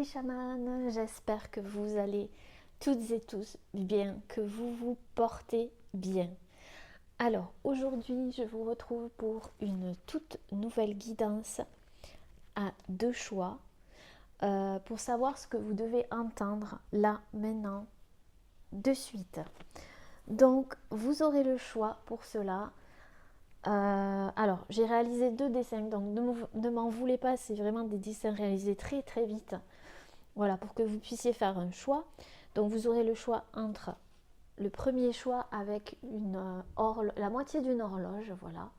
petits chamans, j'espère que vous allez toutes et tous bien, que vous vous portez bien. Alors aujourd'hui je vous retrouve pour une toute nouvelle guidance à deux choix pour savoir ce que vous devez entendre là, maintenant, de suite. Donc vous aurez le choix pour cela. Alors j'ai réalisé deux dessins, donc ne m'en voulez pas, c'est vraiment des dessins réalisés très très vite. Voilà, pour que vous puissiez faire un choix. Donc vous aurez le choix entre le premier choix avec la moitié d'une horloge, voilà.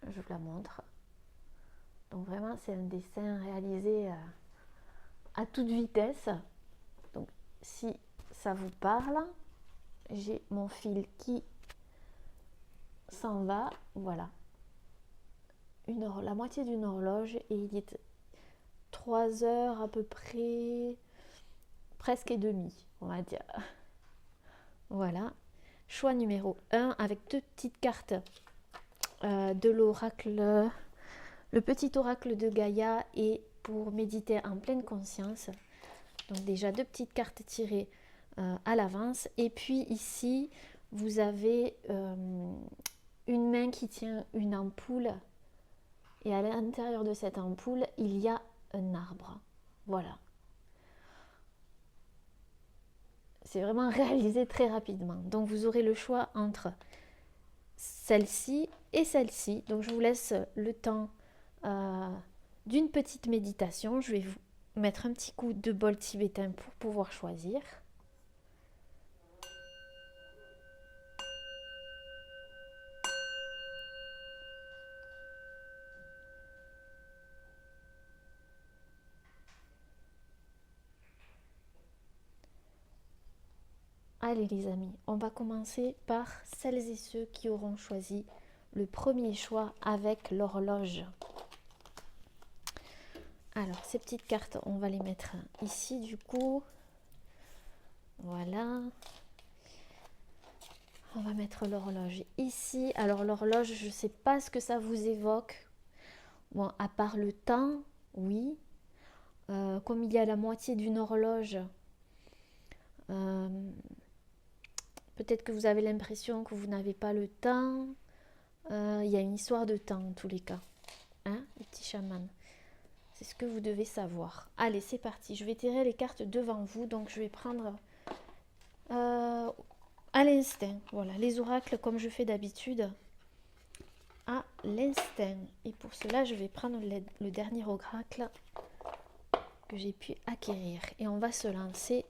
Je vous la montre. Donc vraiment c'est un dessin réalisé à toute vitesse. Donc si ça vous parle, j'ai mon fil qui s'en va, voilà. La moitié d'une horloge et il est 3 heures à peu près, presque et demi, on va dire. Voilà. Choix numéro 1 avec deux petites cartes de l'oracle, le petit oracle de Gaïa et pour méditer en pleine conscience. Donc déjà deux petites cartes tirées à l'avance. Et puis ici, vous avez une main qui tient une ampoule. Et à l'intérieur de cette ampoule, il y a un arbre. Voilà. C'est vraiment réalisé très rapidement. Donc vous aurez le choix entre celle-ci et celle-ci. Donc je vous laisse le temps d'une petite méditation. Je vais vous mettre un petit coup de bol tibétain pour pouvoir choisir. Allez les amis, on va commencer par celles et ceux qui auront choisi le premier choix avec l'horloge. Alors ces petites cartes, on va les mettre ici du coup. Voilà. On va mettre l'horloge ici. Alors l'horloge, je ne sais pas ce que ça vous évoque. Bon, à part le temps, oui. Comme il y a la moitié d'une horloge, peut-être que vous avez l'impression que vous n'avez pas le temps. Il y a une histoire de temps en tous les cas. Hein, les petits chamans. C'est ce que vous devez savoir. Allez, c'est parti. Je vais tirer les cartes devant vous. Donc, je vais prendre à l'instinct. Voilà, les oracles comme je fais d'habitude. À l'instinct. Et pour cela, je vais prendre le dernier oracle que j'ai pu acquérir. Et on va se lancer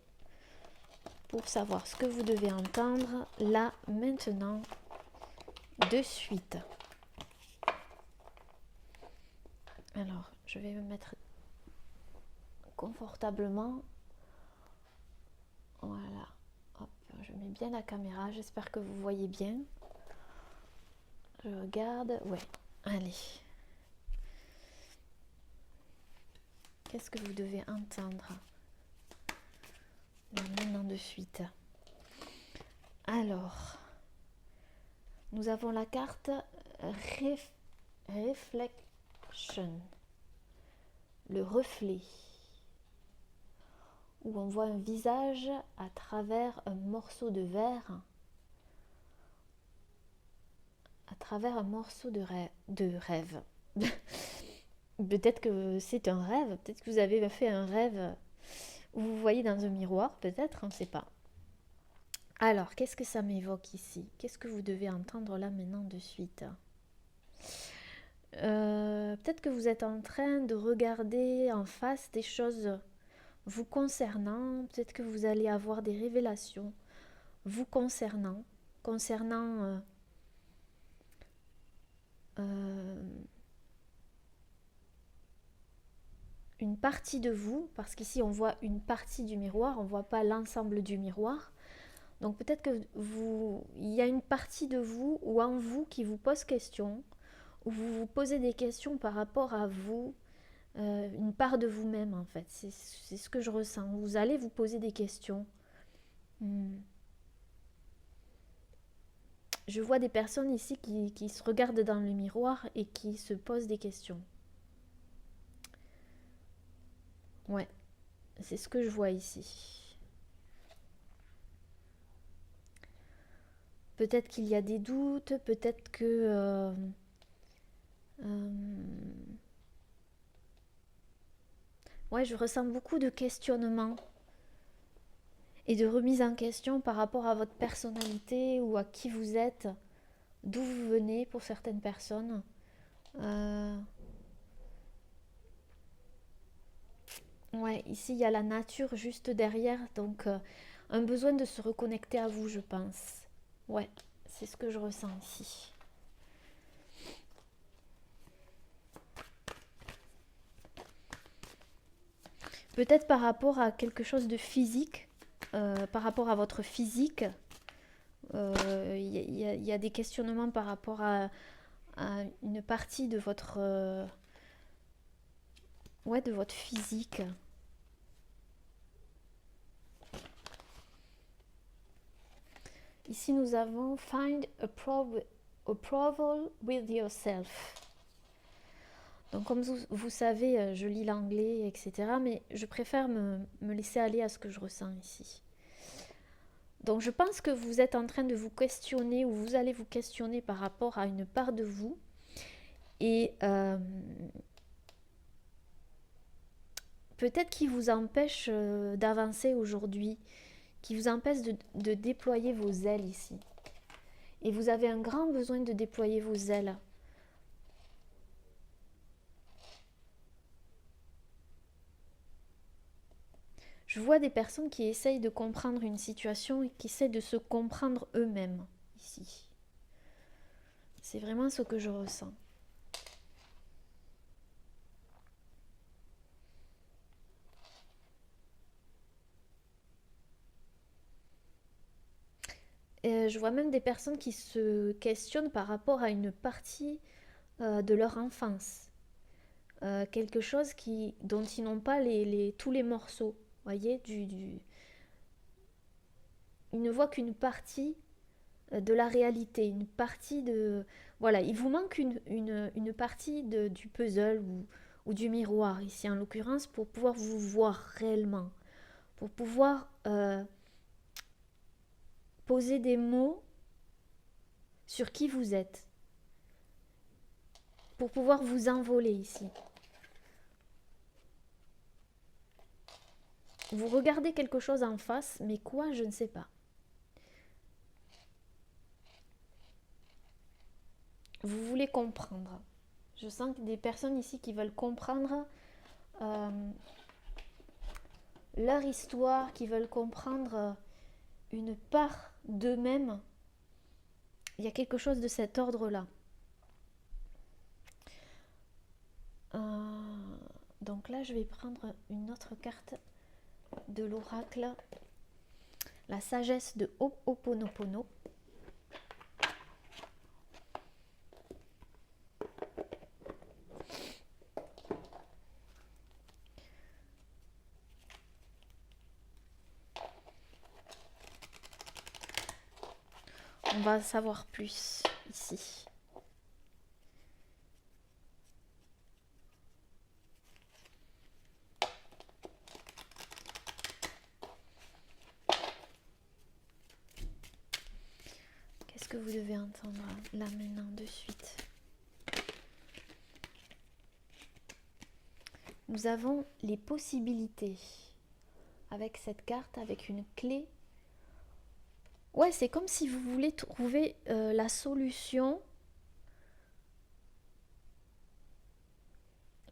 pour savoir ce que vous devez entendre là, maintenant, de suite. Alors, je vais me mettre confortablement. Voilà. Hop, je mets bien la caméra. J'espère que vous voyez bien. Je regarde. Ouais. Allez. Qu'est-ce que vous devez entendre là, maintenant de suite? Alors, nous avons la carte Reflection, le reflet, où on voit un visage à travers un morceau de verre, à travers un morceau de rêve. Peut-être que c'est un rêve, peut-être que vous avez fait un rêve où vous voyez dans un miroir, peut-être, on ne sait pas. Alors, qu'est-ce que ça m'évoque ici? Qu'est-ce que vous devez entendre là maintenant de suite? Peut-être que vous êtes en train de regarder en face des choses vous concernant. Peut-être que vous allez avoir des révélations vous concernant une partie de vous, parce qu'ici on voit une partie du miroir, on ne voit pas l'ensemble du miroir. Donc peut-être que il y a une partie de vous ou en vous qui vous pose question, ou vous vous posez des questions par rapport à vous, une part de vous-même en fait. C'est ce que je ressens. Vous allez vous poser des questions. Je vois des personnes ici qui se regardent dans le miroir et qui se posent des questions. Ouais, C'est ce que je vois ici. Peut-être qu'il y a des doutes, peut-être que... ouais, je ressens beaucoup de questionnements et de remise en question par rapport à votre personnalité ou à qui vous êtes, d'où vous venez pour certaines personnes. Ouais, ici il y a la nature juste derrière, donc un besoin de se reconnecter à vous, je pense. Ouais, c'est ce que je ressens ici. Peut-être par rapport à quelque chose de physique, par rapport à votre physique, il y a des questionnements par rapport à une partie de votre, ouais, de votre physique. Ici, nous avons find approval with yourself. Donc, comme vous savez, je lis l'anglais, etc. Mais je préfère me laisser aller à ce que je ressens ici. Donc, je pense que vous êtes en train de vous questionner ou vous allez vous questionner par rapport à une part de vous. Et peut-être qui vous empêche d'avancer aujourd'hui, qui vous empêche de déployer vos ailes ici. Et vous avez un grand besoin de déployer vos ailes. Je vois des personnes qui essayent de comprendre une situation et qui essaient de se comprendre eux-mêmes ici. C'est vraiment ce que je ressens. Je vois même des personnes qui se questionnent par rapport à une partie de leur enfance. Quelque chose dont ils n'ont pas tous les morceaux. Voyez, ils ne voient qu'une partie de la réalité, une partie de... Voilà, il vous manque une partie du puzzle ou du miroir ici en l'occurrence pour pouvoir vous voir réellement, pour pouvoir poser des mots sur qui vous êtes, pour pouvoir vous envoler ici. Vous regardez quelque chose en face, mais quoi, je ne sais pas. Vous voulez comprendre. Je sens qu'il y a des personnes ici qui veulent comprendre leur histoire, qui veulent comprendre une part d'eux-mêmes. Il y a quelque chose de cet ordre-là. Donc là, je vais prendre une autre carte de l'oracle. La sagesse de Ho'oponopono. On va savoir plus ici. Qu'est-ce que vous devez entendre là maintenant de suite? Nous avons les possibilités. Avec cette carte, avec une clé. Ouais, c'est comme si vous voulez trouver la solution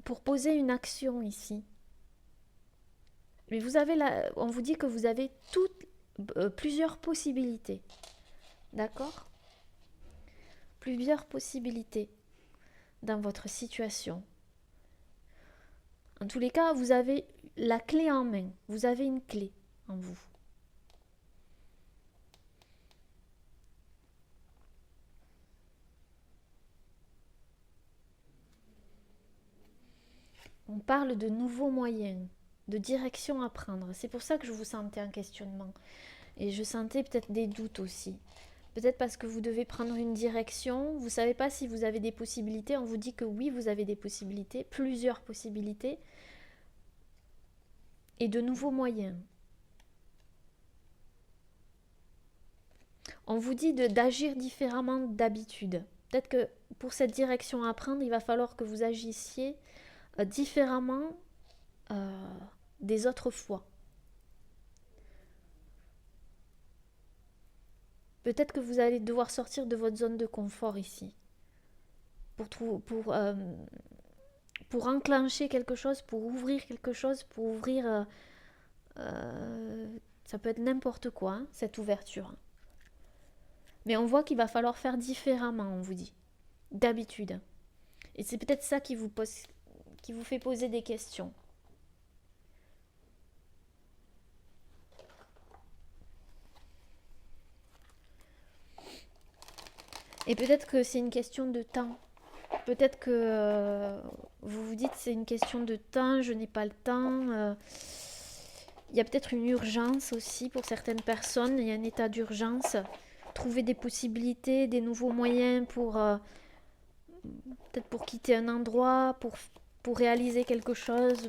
pour poser une action ici. Mais vous avez on vous dit que vous avez plusieurs possibilités. D'accord? Plusieurs possibilités dans votre situation. En tous les cas, vous avez la clé en main. Vous avez une clé en vous. On parle de nouveaux moyens, de direction à prendre. C'est pour ça que je vous sentais en questionnement. Et je sentais peut-être des doutes aussi. Peut-être parce que vous devez prendre une direction. Vous ne savez pas si vous avez des possibilités. On vous dit que oui, vous avez des possibilités, plusieurs possibilités. et de nouveaux moyens. On vous dit d'agir différemment d'habitude. Peut-être que pour cette direction à prendre, il va falloir que vous agissiez différemment des autres fois. Peut-être que vous allez devoir sortir de votre zone de confort ici. Pour enclencher quelque chose, pour ouvrir quelque chose, pour ouvrir... ça peut être n'importe quoi, hein, cette ouverture. Mais on voit qu'il va falloir faire différemment, on vous dit, d'habitude. Et c'est peut-être ça qui vous fait poser des questions. Et peut-être que c'est une question de temps. Peut-être que vous vous dites c'est une question de temps, je n'ai pas le temps. Il y a peut-être une urgence aussi pour certaines personnes, il y a un état d'urgence. Trouver des possibilités, des nouveaux moyens pour peut-être pour quitter un endroit, pour réaliser quelque chose,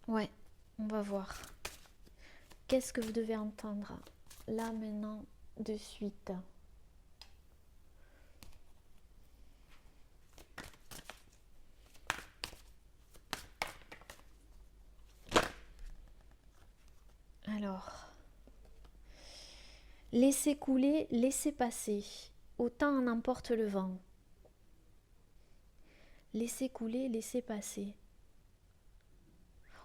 Ouais, on va voir. Qu'est-ce que vous devez entendre là maintenant de suite? Alors, laissez couler, laissez passer. Autant en emporte le vent. Laissez couler, laissez passer.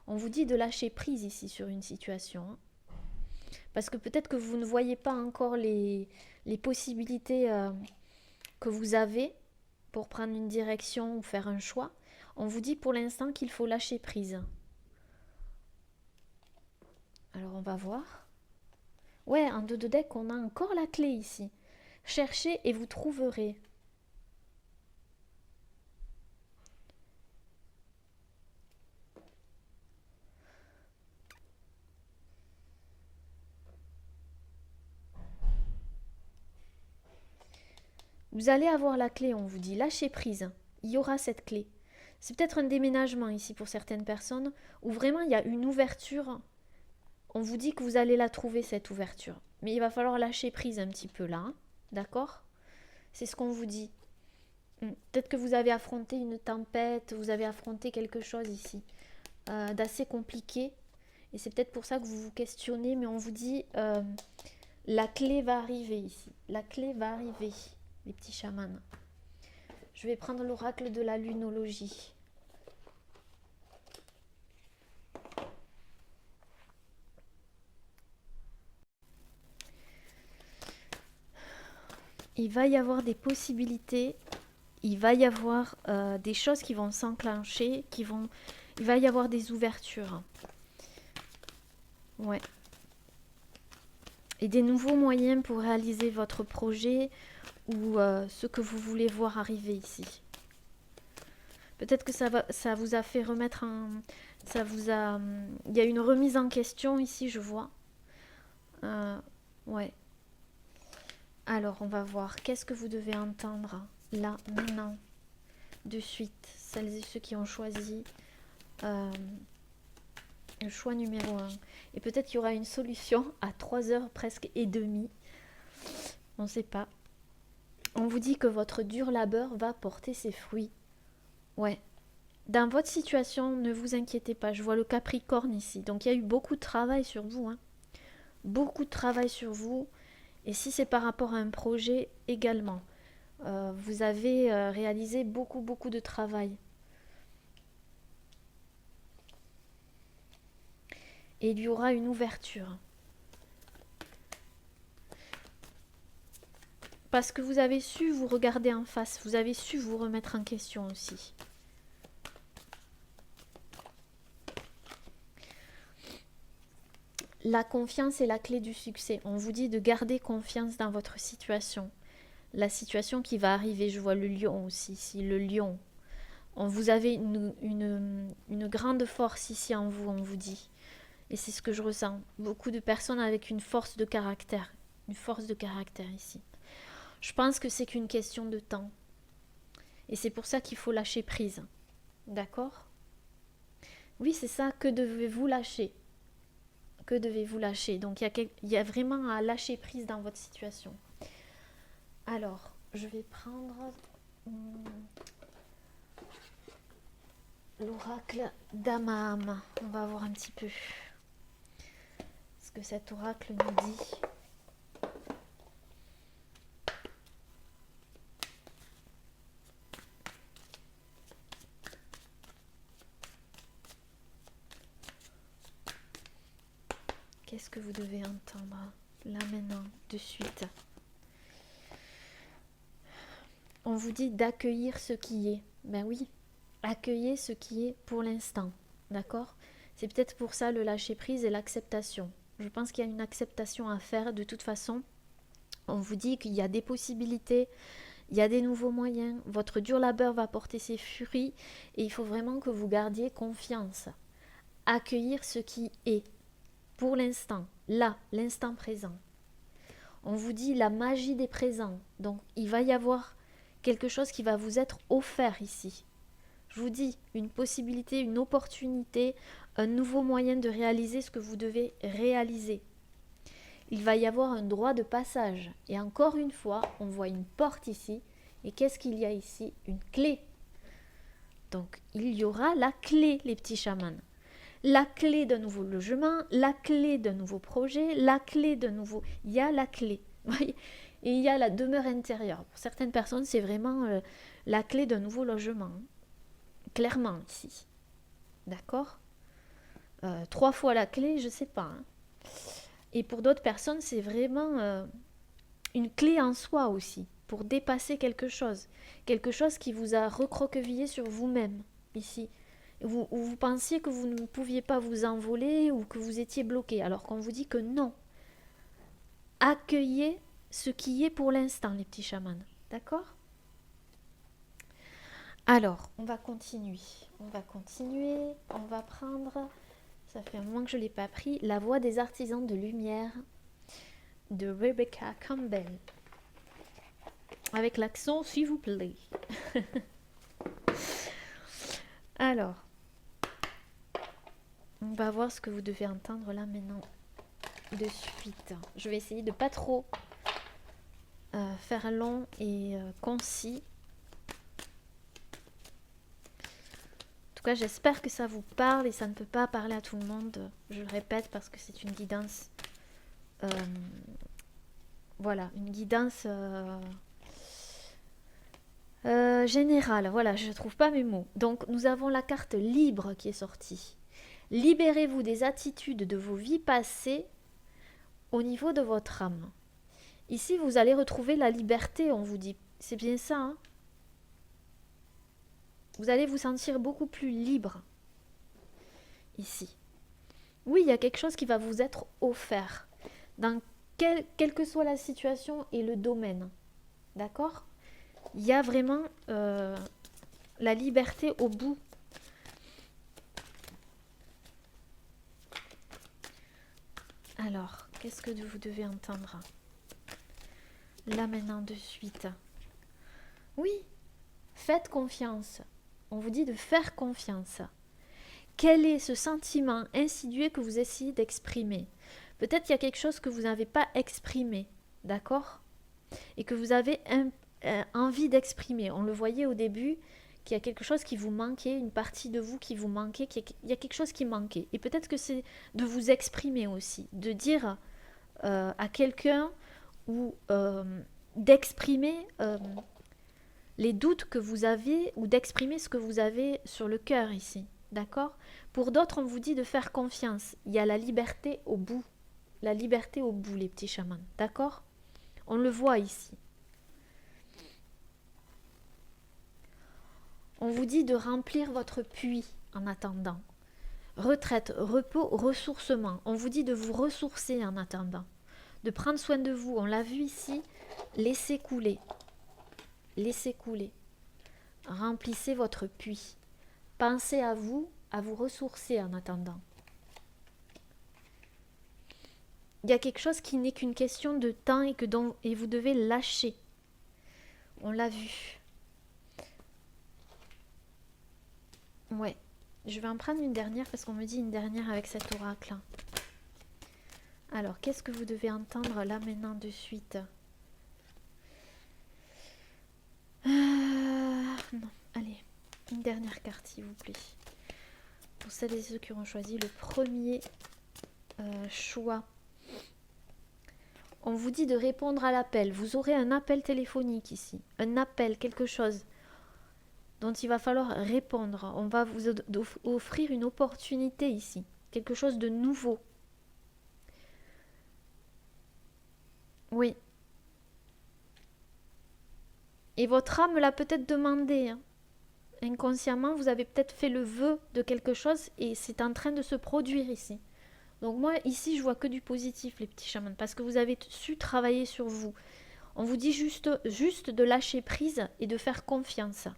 On vous dit de lâcher prise ici sur une situation. Hein. Parce que peut-être que vous ne voyez pas encore les possibilités que vous avez pour prendre une direction ou faire un choix. On vous dit pour l'instant qu'il faut lâcher prise. Alors on va voir. Ouais, en dos de deck, on a encore la clé ici. Cherchez et vous trouverez. Vous allez avoir la clé, on vous dit. Lâchez prise. Il y aura cette clé. C'est peut-être un déménagement ici pour certaines personnes où vraiment il y a une ouverture. On vous dit que vous allez la trouver, cette ouverture. Mais il va falloir lâcher prise un petit peu là. Hein, d'accord? C'est ce qu'on vous dit. Peut-être que vous avez affronté une tempête, vous avez affronté quelque chose ici d'assez compliqué. Et c'est peut-être pour ça que vous vous questionnez, mais on vous dit la clé va arriver ici. La clé va arriver, les petits chamans. Je vais prendre l'oracle de la lunologie. Il va y avoir des possibilités, il va y avoir des choses qui vont s'enclencher, il va y avoir des ouvertures. Ouais. Et des nouveaux moyens pour réaliser votre projet ou ce que vous voulez voir arriver ici. Peut-être que ça vous a fait remettre il y a une remise en question ici, je vois. Ouais. Alors, on va voir. Qu'est-ce que vous devez entendre là, maintenant, de suite, celles et ceux qui ont choisi le choix numéro 1. Et peut-être qu'il y aura une solution à 3h presque et demie. On ne sait pas. On vous dit que votre dur labeur va porter ses fruits. Ouais. Dans votre situation, ne vous inquiétez pas. Je vois le Capricorne ici. Donc, il y a eu beaucoup de travail sur vous. Hein. Beaucoup de travail sur vous. Et si c'est par rapport à un projet également. Vous avez réalisé beaucoup de travail. Et il y aura une ouverture. Parce que vous avez su vous regarder en face. Vous avez su vous remettre en question aussi. La confiance est la clé du succès. On vous dit de garder confiance dans votre situation. La situation qui va arriver, je vois le lion aussi ici, le lion. Vous avez une grande force ici en vous, on vous dit. Et c'est ce que je ressens. Beaucoup de personnes avec une force de caractère. Une force de caractère ici. Je pense que c'est qu'une question de temps. Et c'est pour ça qu'il faut lâcher prise. D'accord ? Oui, c'est ça, que devez-vous lâcher? Que devez-vous lâcher? Donc il y a vraiment à lâcher prise dans votre situation. Alors, je vais prendre l'oracle d'Amaham. On va voir un petit peu ce que cet oracle nous dit. Qu'est-ce que vous devez entendre là maintenant, de suite? On vous dit d'accueillir ce qui est. Ben oui, accueillez ce qui est pour l'instant. D'accord? C'est peut-être pour ça le lâcher-prise et l'acceptation. Je pense qu'il y a une acceptation à faire de toute façon. On vous dit qu'il y a des possibilités, il y a des nouveaux moyens. Votre dur labeur va porter ses fruits et il faut vraiment que vous gardiez confiance. Accueillir ce qui est. Pour l'instant, là, l'instant présent. On vous dit la magie des présents. Donc, il va y avoir quelque chose qui va vous être offert ici. Je vous dis, une possibilité, une opportunité, un nouveau moyen de réaliser ce que vous devez réaliser. Il va y avoir un droit de passage. Et encore une fois, on voit une porte ici. Et qu'est-ce qu'il y a ici? Une clé. Donc, il y aura la clé, les petits chamans. La clé d'un nouveau logement, la clé d'un nouveau projet, la clé d'un nouveau... Il y a la clé. Et il y a la demeure intérieure. Pour certaines personnes, c'est vraiment la clé d'un nouveau logement. Clairement, ici. D'accord 3 fois la clé, je ne sais pas. Hein. Et pour d'autres personnes, c'est vraiment une clé en soi aussi. Pour dépasser quelque chose. Quelque chose qui vous a recroquevillé sur vous-même, ici. Où vous pensiez que vous ne pouviez pas vous envoler ou que vous étiez bloqué, alors qu'on vous dit que non. Accueillez ce qui est pour l'instant, les petits chamans. D'accord? Alors, on va continuer. On va prendre, ça fait un moment que je ne l'ai pas pris, La voix des artisans de lumière de Rebecca Campbell. Avec l'accent, s'il vous plaît. Alors, on va voir ce que vous devez entendre là maintenant de suite. Je vais essayer de pas trop faire long et concis. En tout cas, j'espère que ça vous parle et ça ne peut pas parler à tout le monde. Je le répète parce que c'est une guidance. Voilà, une guidance générale. Voilà, je ne trouve pas mes mots. Donc, nous avons la carte libre qui est sortie. Libérez-vous des attitudes de vos vies passées au niveau de votre âme. Ici, vous allez retrouver la liberté, on vous dit. C'est bien ça, hein? Vous allez vous sentir beaucoup plus libre. Ici. Oui, il y a quelque chose qui va vous être offert. Dans quelle que soit la situation et le domaine. D'accord? Il y a vraiment la liberté au bout. Alors, qu'est-ce que vous devez entendre là maintenant de suite? Oui, faites confiance. On vous dit de faire confiance. Quel est ce sentiment insidieux que vous essayez d'exprimer? Peut-être qu'il y a quelque chose que vous n'avez pas exprimé, d'accord? Et que vous avez envie d'exprimer. On le voyait au début, qu'il y a quelque chose qui vous manquait, une partie de vous qui vous manquait, il y a quelque chose qui manquait. Et peut-être que c'est de vous exprimer aussi, de dire à quelqu'un ou d'exprimer les doutes que vous avez ou d'exprimer ce que vous avez sur le cœur ici. D'accord? Pour d'autres, on vous dit de faire confiance. Il y a la liberté au bout. La liberté au bout, les petits chamans. D'accord? On le voit ici. On vous dit de remplir votre puits en attendant. Retraite, repos, ressourcement. On vous dit de vous ressourcer en attendant. De prendre soin de vous. On l'a vu ici. Laissez couler. Laissez couler. Remplissez votre puits. Pensez à vous ressourcer en attendant. Il y a quelque chose qui n'est qu'une question de temps et vous devez lâcher. On l'a vu. Ouais. Je vais en prendre une dernière parce qu'on me dit une dernière avec cet oracle. Alors, qu'est-ce que vous devez entendre là maintenant de suite? Non, allez, une dernière carte s'il vous plaît. Pour celles et ceux qui auront choisi le premier choix. On vous dit de répondre à l'appel. Vous aurez un appel téléphonique ici. Un appel, quelque chose dont il va falloir répondre. On va vous offrir une opportunité ici. Quelque chose de nouveau. Oui. Et votre âme l'a peut-être demandé. Hein. Inconsciemment, vous avez peut-être fait le vœu de quelque chose et c'est en train de se produire ici. Donc moi, ici, je vois que du positif, les petits chamans, parce que vous avez su travailler sur vous. On vous dit juste de lâcher prise et de faire confiance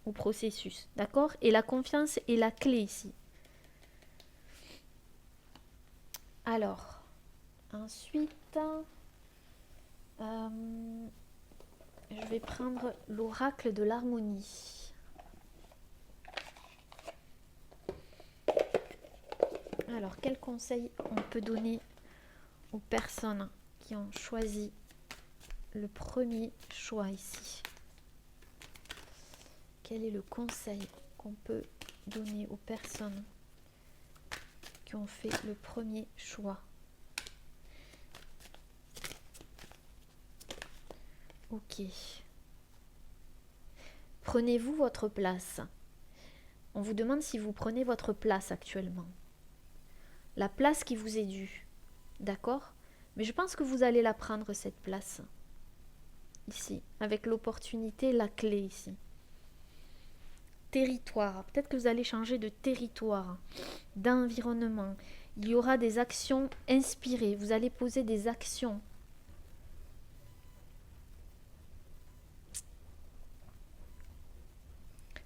au processus, d'accord? Et la confiance est la clé ici. Alors, ensuite, je vais prendre l'oracle de l'harmonie. Alors, quel conseil on peut donner aux personnes qui ont choisi le premier choix ici? Quel est le conseil qu'on peut donner aux personnes qui ont fait le premier choix? Ok. Prenez-vous votre place? On vous demande si vous prenez votre place actuellement. La place qui vous est due. D'accord? Mais je pense que vous allez la prendre, cette place. Ici, avec l'opportunité, la clé ici. Territoire. Peut-être que vous allez changer de territoire, d'environnement. Il y aura des actions inspirées. Vous allez poser des actions.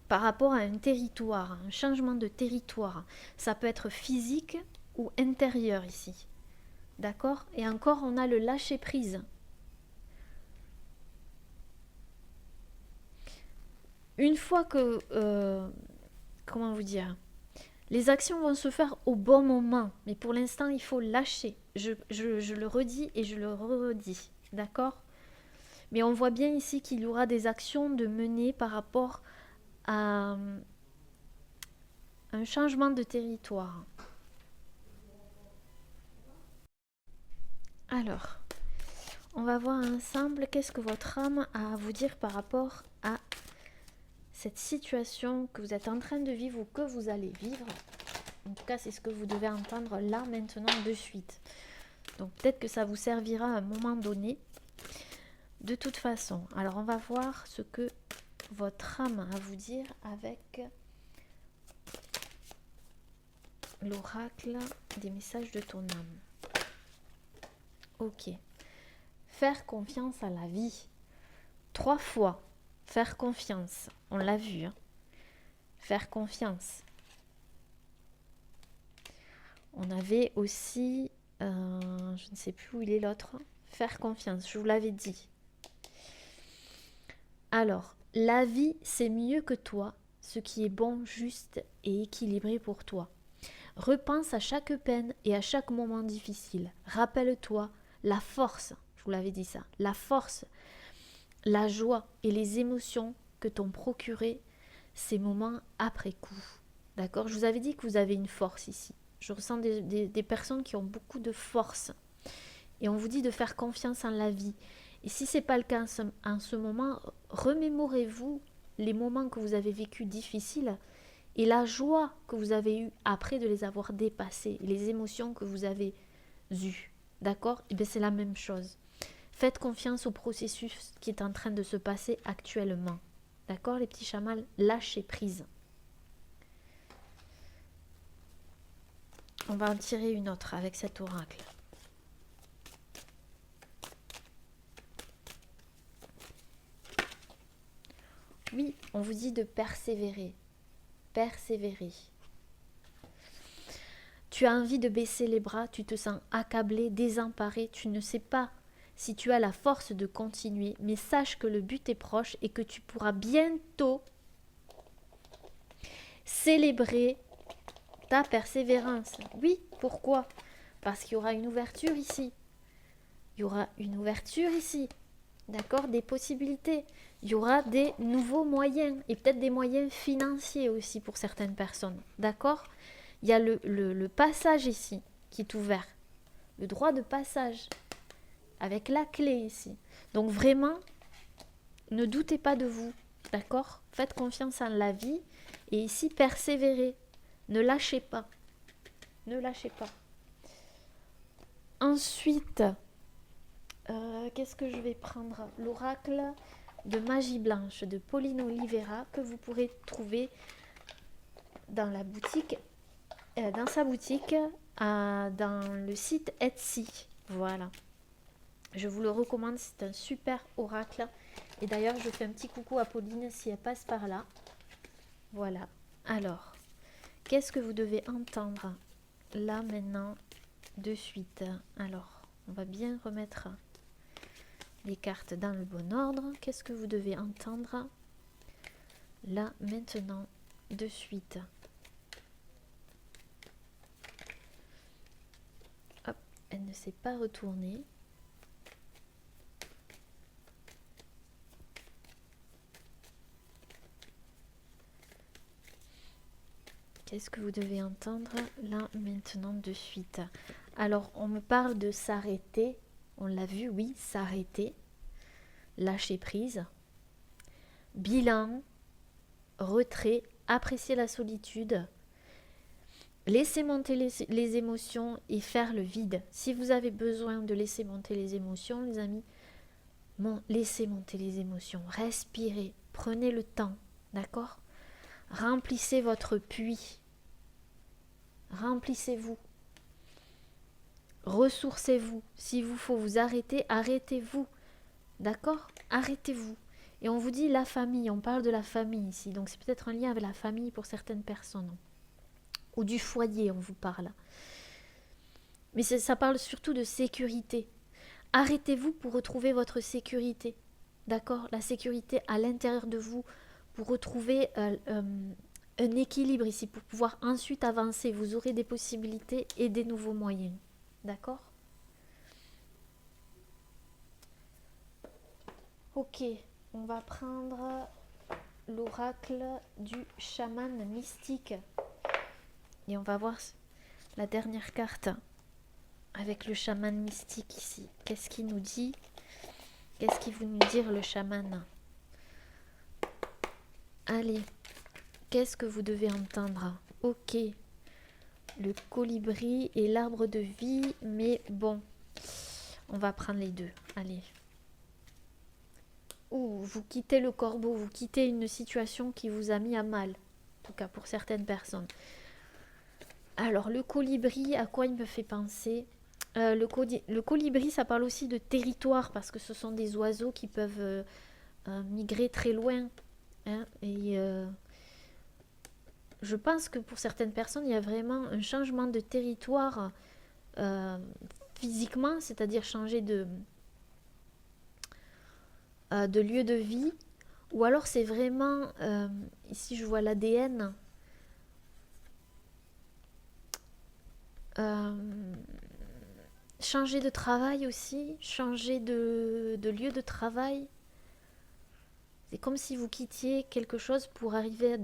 Par rapport à un territoire, un changement de territoire. Ça peut être physique ou intérieur ici. D'accord? Et encore, on a le lâcher-prise. Une fois que... comment vous dire? Les actions vont se faire au bon moment. Mais pour l'instant, il faut lâcher. Je le redis et je le redis. D'accord? Mais on voit bien ici qu'il y aura des actions de mener par rapport à un changement de territoire. Alors, on va voir ensemble qu'est-ce que votre âme a à vous dire par rapport à cette situation que vous êtes en train de vivre ou que vous allez vivre. En tout cas, c'est ce que vous devez entendre là, maintenant, de suite. Donc, peut-être que ça vous servira à un moment donné. De toute façon, alors on va voir ce que votre âme a à vous dire avec l'oracle des messages de ton âme. Ok. Faire confiance à la vie. 3 fois. Faire confiance. On l'a vu. Hein. Faire confiance. On avait aussi... je ne sais plus où il est l'autre. Faire confiance. Je vous l'avais dit. Alors, la vie, c'est mieux que toi. Ce qui est bon, juste et équilibré pour toi. Repense à chaque peine et à chaque moment difficile. Rappelle-toi la force, je vous l'avais dit ça, la force, la joie et les émotions que t'ont procuré ces moments après coup. D'accord? Je vous avais dit que vous avez une force ici. Je ressens des personnes qui ont beaucoup de force. Et on vous dit de faire confiance en la vie. Et si ce n'est pas le cas en ce moment, remémorez-vous les moments que vous avez vécus difficiles et la joie que vous avez eue après de les avoir dépassés, les émotions que vous avez eues. D'accord? Et bien c'est la même chose. Faites confiance au processus qui est en train de se passer actuellement. D'accord, les petits chamans? Lâchez prise. On va en tirer une autre avec cet oracle. Oui, on vous dit de persévérer. Persévérer. Tu as envie de baisser les bras, tu te sens accablé, désemparé, tu ne sais pas si tu as la force de continuer, mais sache que le but est proche et que tu pourras bientôt célébrer ta persévérance. Oui, pourquoi? Parce qu'il y aura une ouverture ici. Il y aura une ouverture ici. D'accord? Des possibilités. Il y aura des nouveaux moyens et peut-être des moyens financiers aussi pour certaines personnes. D'accord? Il y a le passage ici qui est ouvert. Le droit de passage avec la clé ici. Donc vraiment, ne doutez pas de vous. D'accord? Faites confiance en la vie et ici, persévérez. Ne lâchez pas. Ne lâchez pas. Ensuite, qu'est-ce que je vais prendre? L'oracle de Magie Blanche de Pauline Oliveira que vous pourrez trouver dans la boutique, dans sa boutique, dans le site Etsy. Voilà. Je vous le recommande, c'est un super oracle. Et d'ailleurs, je fais un petit coucou à Pauline si elle passe par là. Voilà. Alors, qu'est-ce que vous devez entendre là maintenant de suite? Alors, on va bien remettre les cartes dans le bon ordre. Qu'est-ce que vous devez entendre là maintenant de suite? Hop, elle ne s'est pas retournée. Qu'est-ce que vous devez entendre là maintenant de suite? Alors, on me parle de s'arrêter. On l'a vu, oui, s'arrêter. Lâcher prise. Bilan. Retrait. Apprécier la solitude. Laisser monter les émotions et faire le vide. Si vous avez besoin de laisser monter les émotions, les amis, laissez monter les émotions. Respirez. Prenez le temps. D'accord? Remplissez votre puits. Remplissez-vous. Ressourcez-vous. S'il vous faut vous arrêter, arrêtez-vous. D'accord? Arrêtez-vous. Et on vous dit la famille, on parle de la famille ici. Donc c'est peut-être un lien avec la famille pour certaines personnes. Ou du foyer, on vous parle. Mais ça parle surtout de sécurité. Arrêtez-vous pour retrouver votre sécurité. D'accord? La sécurité à l'intérieur de vous, pour retrouver un équilibre ici, pour pouvoir ensuite avancer. Vous aurez des possibilités et des nouveaux moyens. D'accord? Ok, on va prendre l'oracle du chaman mystique. Et on va voir la dernière carte avec le chaman mystique ici. Qu'est-ce qu'il nous dit? Qu'est-ce qu'il veut nous dire le chaman? Allez, qu'est-ce que vous devez entendre? Ok, le colibri et l'arbre de vie, mais bon, on va prendre les deux. Allez. Ou vous quittez le corbeau, vous quittez une situation qui vous a mis à mal, en tout cas pour certaines personnes. Alors le colibri, à quoi il me fait penser? Le colibri, ça parle aussi de territoire, parce que ce sont des oiseaux qui peuvent migrer très loin. Hein, et je pense que pour certaines personnes, il y a vraiment un changement de territoire physiquement, c'est-à-dire changer de lieu de vie, ou alors c'est vraiment, ici je vois l'ADN, changer de travail aussi, changer de lieu de travail. C'est comme si vous quittiez quelque chose pour arriver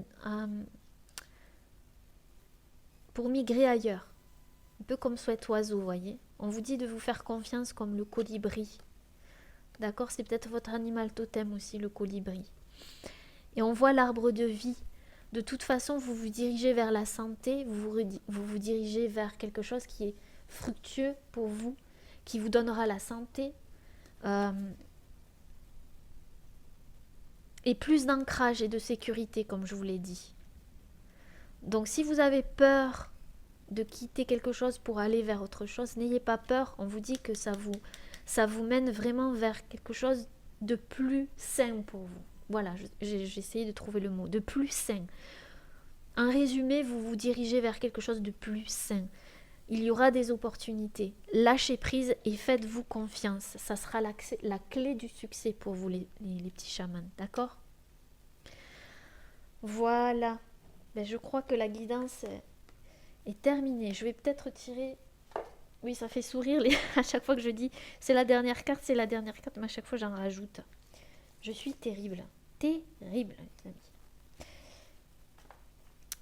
pour migrer ailleurs. Un peu comme cet oiseau, vous voyez. On vous dit de vous faire confiance comme le colibri. D'accord? C'est peut-être votre animal totem aussi, le colibri. Et on voit l'arbre de vie. De toute façon, vous vous dirigez vers la santé, vous dirigez vers quelque chose qui est fructueux pour vous, qui vous donnera la santé et plus d'ancrage et de sécurité, comme je vous l'ai dit. Donc si vous avez peur de quitter quelque chose pour aller vers autre chose, n'ayez pas peur, on vous dit que ça vous mène vraiment vers quelque chose de plus sain pour vous. Voilà, j'ai essayé de trouver le mot, de plus sain. En résumé, vous vous dirigez vers quelque chose de plus sain. Il y aura des opportunités. Lâchez prise et faites-vous confiance. Ça sera la clé du succès pour vous, les petits chamans. D'accord? Voilà. Ben, je crois que la guidance est terminé. Je vais peut-être retirer... Oui, ça fait sourire à chaque fois que je dis c'est la dernière carte, mais à chaque fois j'en rajoute. Je suis terrible. Terrible, les amis.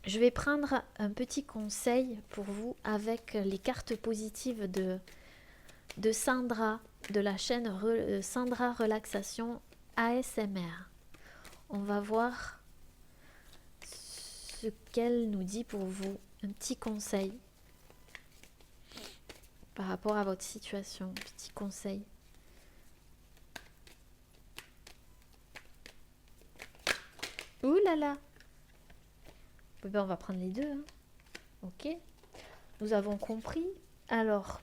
Je vais prendre un petit conseil pour vous avec les cartes positives de Sandra, de la chaîne Sandra Relaxation ASMR. On va voir ce qu'elle nous dit pour vous. Un petit conseil par rapport à votre situation. Petit conseil. Ouh là là. Ben, on va prendre les deux. Hein. Ok. Nous avons compris. Alors,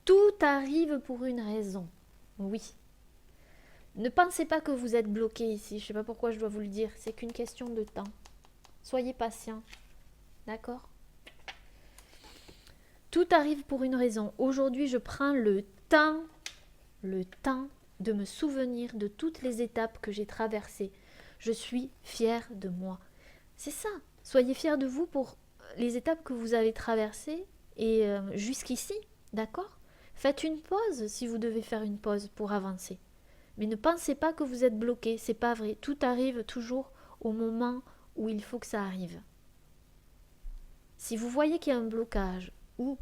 tout arrive pour une raison. Oui. Ne pensez pas que vous êtes bloqué ici. Je ne sais pas pourquoi je dois vous le dire. C'est qu'une question de temps. Soyez patient. D'accord? Tout arrive pour une raison. Aujourd'hui, je prends le temps de me souvenir de toutes les étapes que j'ai traversées. Je suis fière de moi. C'est ça. Soyez fiers de vous pour les étapes que vous avez traversées et jusqu'ici. D'accord? Faites une pause si vous devez faire une pause pour avancer. Mais ne pensez pas que vous êtes bloqué. C'est pas vrai. Tout arrive toujours au moment où il faut que ça arrive. Si vous voyez qu'il y a un blocage ou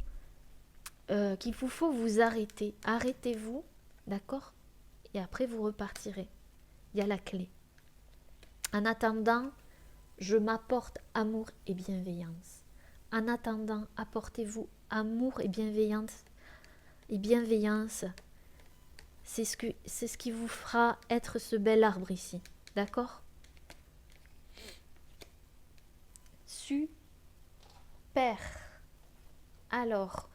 qu'il vous faut vous arrêter, arrêtez-vous, d'accord? Et après vous repartirez. Il y a la clé. En attendant, je m'apporte amour et bienveillance. En attendant, apportez-vous amour et bienveillance. Et bienveillance, c'est ce qui vous fera être ce bel arbre ici. D'accord? Super. Alors,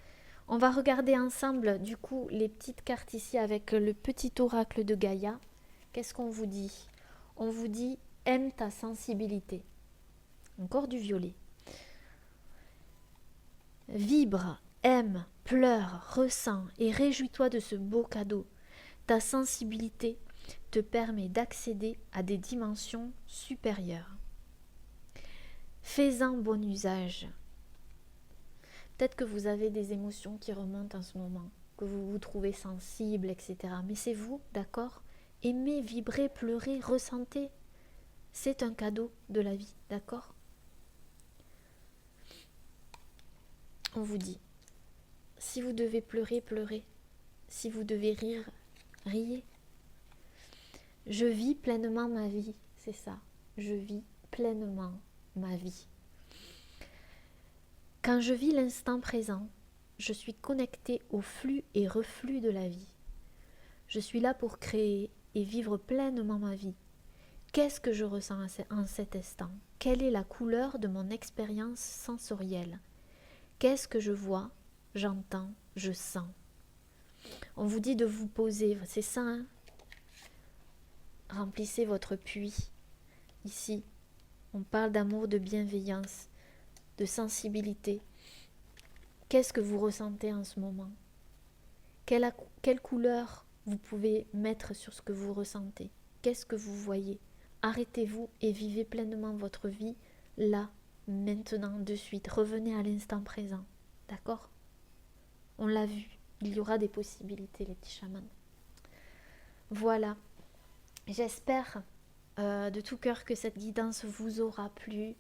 on va regarder ensemble du coup les petites cartes ici avec le petit oracle de Gaïa. Qu'est-ce qu'on vous dit? On vous dit aime ta sensibilité. Encore du violet. Vibre, aime, pleure, ressens et réjouis-toi de ce beau cadeau. Ta sensibilité te permet d'accéder à des dimensions supérieures. Fais-en bon usage. Peut-être que vous avez des émotions qui remontent en ce moment, que vous vous trouvez sensible, etc. Mais c'est vous, d'accord? Aimez, vibrez, pleurez, ressentez. C'est un cadeau de la vie, d'accord? On vous dit, si vous devez pleurer, pleurez. Si vous devez rire, riez. Je vis pleinement ma vie, c'est ça. Je vis pleinement ma vie. Quand je vis l'instant présent, je suis connectée au flux et reflux de la vie. Je suis là pour créer et vivre pleinement ma vie. Qu'est-ce que je ressens en cet instant? Quelle est la couleur de mon expérience sensorielle? Qu'est-ce que je vois, j'entends, je sens? On vous dit de vous poser, c'est ça, hein? Remplissez votre puits. Ici, on parle d'amour, de bienveillance, de sensibilité. Qu'est-ce que vous ressentez en ce moment? Quelle couleur vous pouvez mettre sur ce que vous ressentez? Qu'est-ce que vous voyez? Arrêtez-vous et vivez pleinement votre vie là, maintenant, de suite. Revenez à l'instant présent. D'accord? On l'a vu. Il y aura des possibilités, les petits chamans. Voilà. J'espère de tout cœur que cette guidance vous aura plu.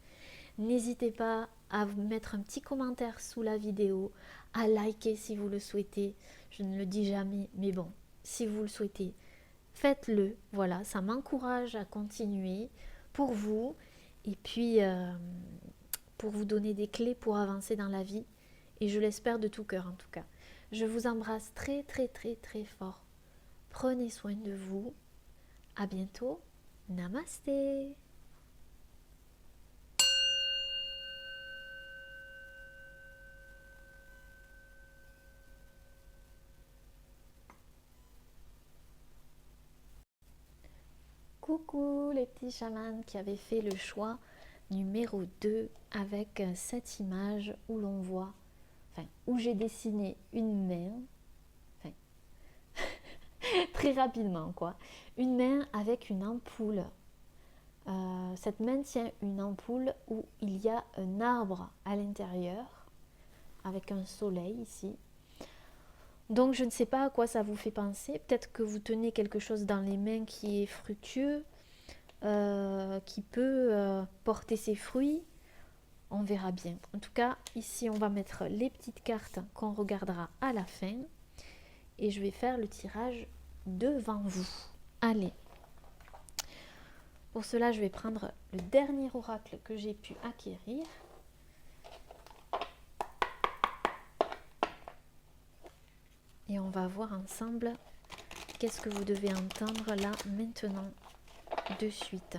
N'hésitez pas à mettre un petit commentaire sous la vidéo, à liker si vous le souhaitez. Je ne le dis jamais, mais bon, si vous le souhaitez, faites-le. Voilà, ça m'encourage à continuer pour vous et puis pour vous donner des clés pour avancer dans la vie. Et je l'espère de tout cœur en tout cas. Je vous embrasse très très très très fort. Prenez soin de vous. À bientôt. Namasté. Coucou les petits chamans qui avaient fait le choix numéro 2 avec cette image où l'on voit, où j'ai dessiné une main, très rapidement quoi, une main avec une ampoule Cette main tient une ampoule où il y a un arbre à l'intérieur, avec un soleil ici. Donc je ne sais pas à quoi ça vous fait penser. Peut-être que vous tenez quelque chose dans les mains qui est fructueux, qui peut porter ses fruits. On verra bien. En tout cas, ici on va mettre les petites cartes qu'on regardera à la fin. Et je vais faire le tirage devant vous. Allez. Pour cela, je vais prendre le dernier oracle que j'ai pu acquérir. Et on va voir ensemble qu'est-ce que vous devez entendre là, maintenant, de suite.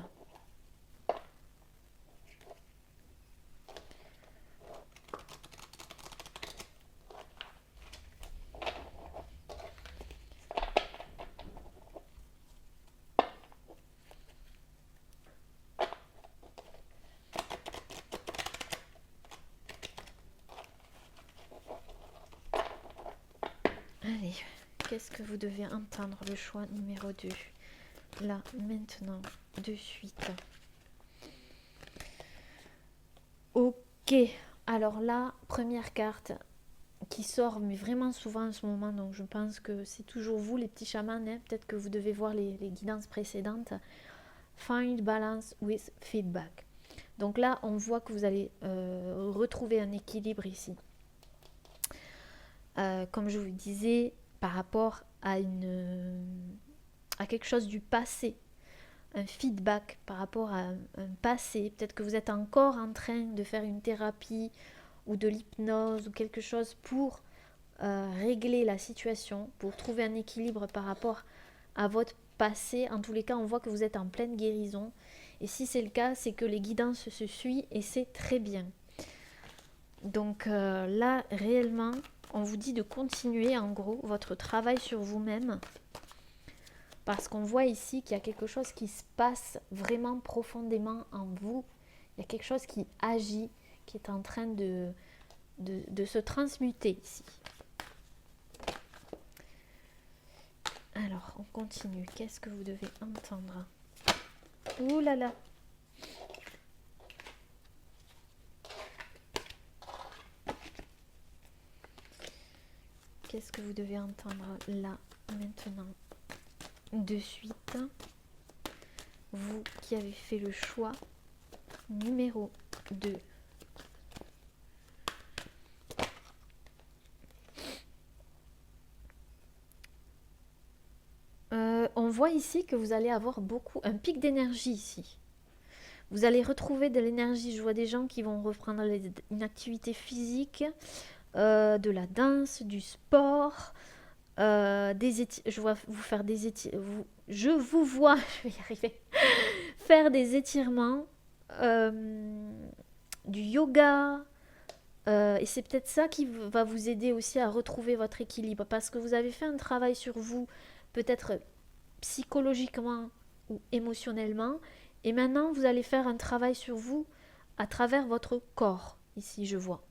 Allez, qu'est-ce que vous devez entendre? Le choix numéro 2. Là, maintenant, de suite. Ok, alors là, première carte qui sort, mais vraiment souvent en ce moment, donc je pense que c'est toujours vous les petits chamans, hein. Peut-être que vous devez voir les guidances précédentes. Find balance with feedback. Donc là, on voit que vous allez retrouver un équilibre ici. Comme je vous disais, par rapport à quelque chose du passé, un feedback par rapport à un passé. Peut-être que vous êtes encore en train de faire une thérapie ou de l'hypnose ou quelque chose pour régler la situation, pour trouver un équilibre par rapport à votre passé. En tous les cas, on voit que vous êtes en pleine guérison. Et si c'est le cas, c'est que les guidances se suivent et c'est très bien. Donc là, réellement, on vous dit de continuer en gros votre travail sur vous-même. Parce qu'on voit ici qu'il y a quelque chose qui se passe vraiment profondément en vous. Il y a quelque chose qui agit, qui est en train de se transmuter ici. Alors, on continue. Qu'est-ce que vous devez entendre? Ouh là là! Qu'est-ce que vous devez entendre là, maintenant, de suite? Vous qui avez fait le choix numéro 2. On voit ici que vous allez avoir un pic d'énergie ici. Vous allez retrouver de l'énergie. Je vois des gens qui vont reprendre une activité physique, de la danse, du sport, je vois vous faire des étirements. Je vous vois, je vais y arriver, faire des étirements, du yoga. Et c'est peut-être ça qui va vous aider aussi à retrouver votre équilibre. Parce que vous avez fait un travail sur vous, peut-être psychologiquement ou émotionnellement. Et maintenant, vous allez faire un travail sur vous à travers votre corps. Ici, je vois.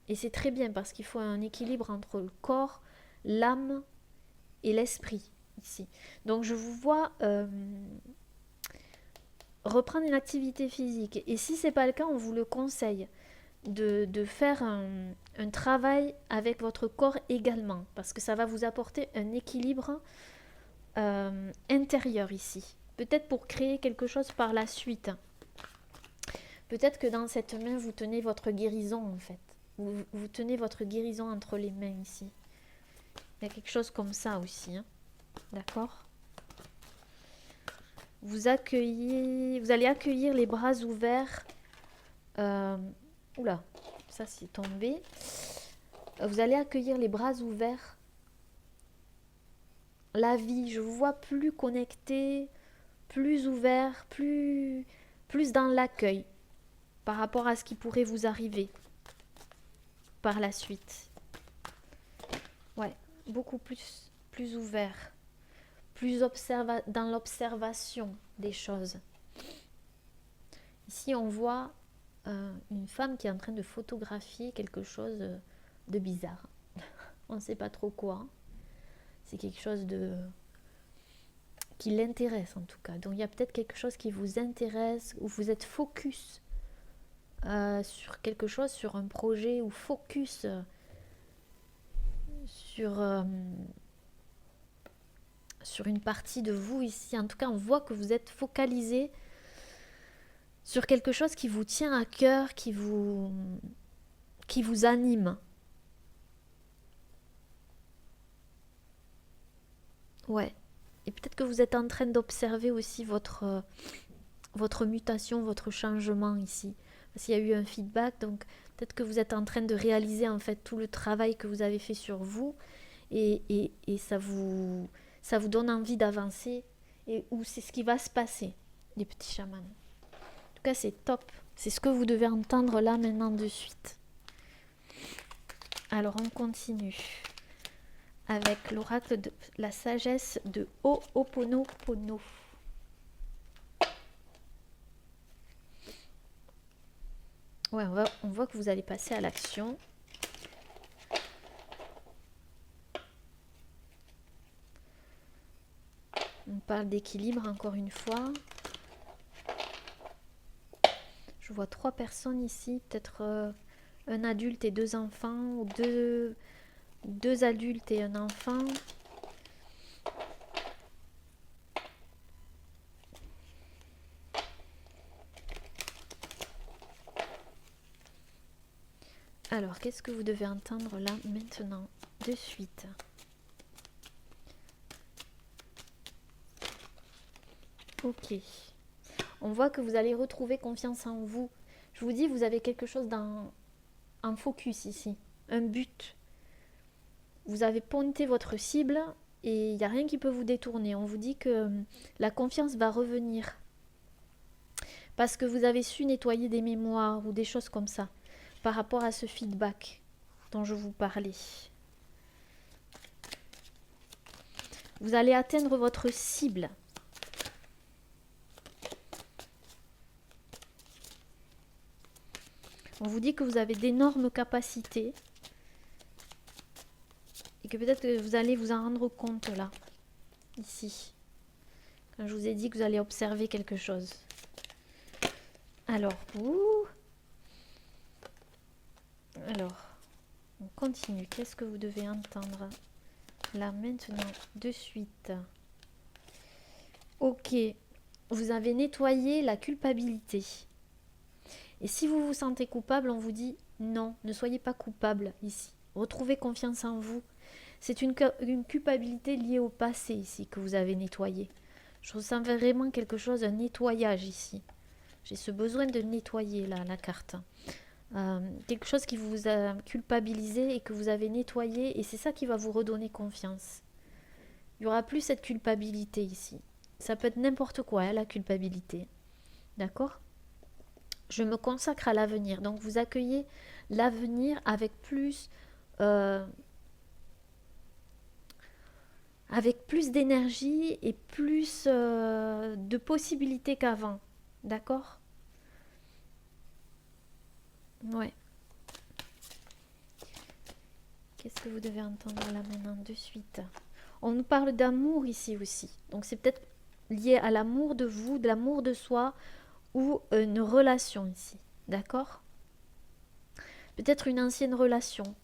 Et c'est très bien parce qu'il faut un équilibre entre le corps, l'âme et l'esprit ici. Donc, je vous vois reprendre une activité physique. Et si ce n'est pas le cas, on vous le conseille de faire un travail avec votre corps également. Parce que ça va vous apporter un équilibre intérieur ici. Peut-être pour créer quelque chose par la suite. Peut-être que dans cette main, vous tenez votre guérison en fait. Vous tenez votre guérison entre les mains ici. Il y a quelque chose comme ça aussi. Hein. D'accord ? Vous allez accueillir les bras ouverts. Oula, ça c'est tombé. Vous allez accueillir les bras ouverts. La vie, je vous vois plus connecté, plus ouvert, plus dans l'accueil par rapport à ce qui pourrait vous arriver par la suite. Ouais, beaucoup plus ouvert, plus dans l'observation des choses. Ici, on voit une femme qui est en train de photographier quelque chose de bizarre. On ne sait pas trop quoi. C'est quelque chose qui l'intéresse en tout cas. Donc il y a peut-être quelque chose qui vous intéresse, ou vous êtes focus sur quelque chose, sur un projet, ou focus sur une partie de vous ici. En tout cas, on voit que vous êtes focalisé sur quelque chose qui vous tient à cœur, qui vous anime. Ouais. Et peut-être que vous êtes en train d'observer aussi votre mutation, votre changement ici. Parce qu'il y a eu un feedback, donc peut-être que vous êtes en train de réaliser en fait tout le travail que vous avez fait sur vous, et ça vous donne envie d'avancer, et où c'est ce qui va se passer, les petits chamans. En tout cas, c'est top. C'est ce que vous devez entendre là maintenant de suite. Alors, on continue avec l'oracle de la sagesse de Ho'oponopono. Ouais, on voit que vous allez passer à l'action. On parle d'équilibre encore une fois. Je vois 3 personnes ici, peut-être un adulte et 2 enfants, ou deux adultes et un enfant. Alors, qu'est-ce que vous devez entendre là maintenant, de suite? Ok. On voit que vous allez retrouver confiance en vous. Je vous dis, vous avez quelque chose en focus ici, un but. Vous avez pointé votre cible et il n'y a rien qui peut vous détourner. On vous dit que la confiance va revenir. Parce que vous avez su nettoyer des mémoires ou des choses comme ça, par rapport à ce feedback dont je vous parlais. Vous allez atteindre votre cible. On vous dit que vous avez d'énormes capacités et que peut-être que vous allez vous en rendre compte là, ici. Quand je vous ai dit que vous allez observer quelque chose. Alors, on continue. Qu'est-ce que vous devez entendre là maintenant, de suite? Ok, vous avez nettoyé la culpabilité. Et si vous vous sentez coupable, on vous dit non, ne soyez pas coupable ici. Retrouvez confiance en vous. C'est une culpabilité liée au passé ici que vous avez nettoyé. Je ressens vraiment quelque chose, un nettoyage ici. J'ai ce besoin de nettoyer là, la carte. Quelque chose qui vous a culpabilisé et que vous avez nettoyé, et c'est ça qui va vous redonner confiance. Il n'y aura plus cette culpabilité ici. Ça peut être n'importe quoi, hein, la culpabilité. D'accord ? Je me consacre à l'avenir. Donc vous accueillez l'avenir avec plus d'énergie et plus de possibilités qu'avant. D'accord ? Ouais. Qu'est-ce que vous devez entendre là maintenant de suite? On nous parle d'amour ici aussi. Donc c'est peut-être lié à l'amour de vous, de l'amour de soi, ou une relation ici. D'accord? Peut-être une ancienne relation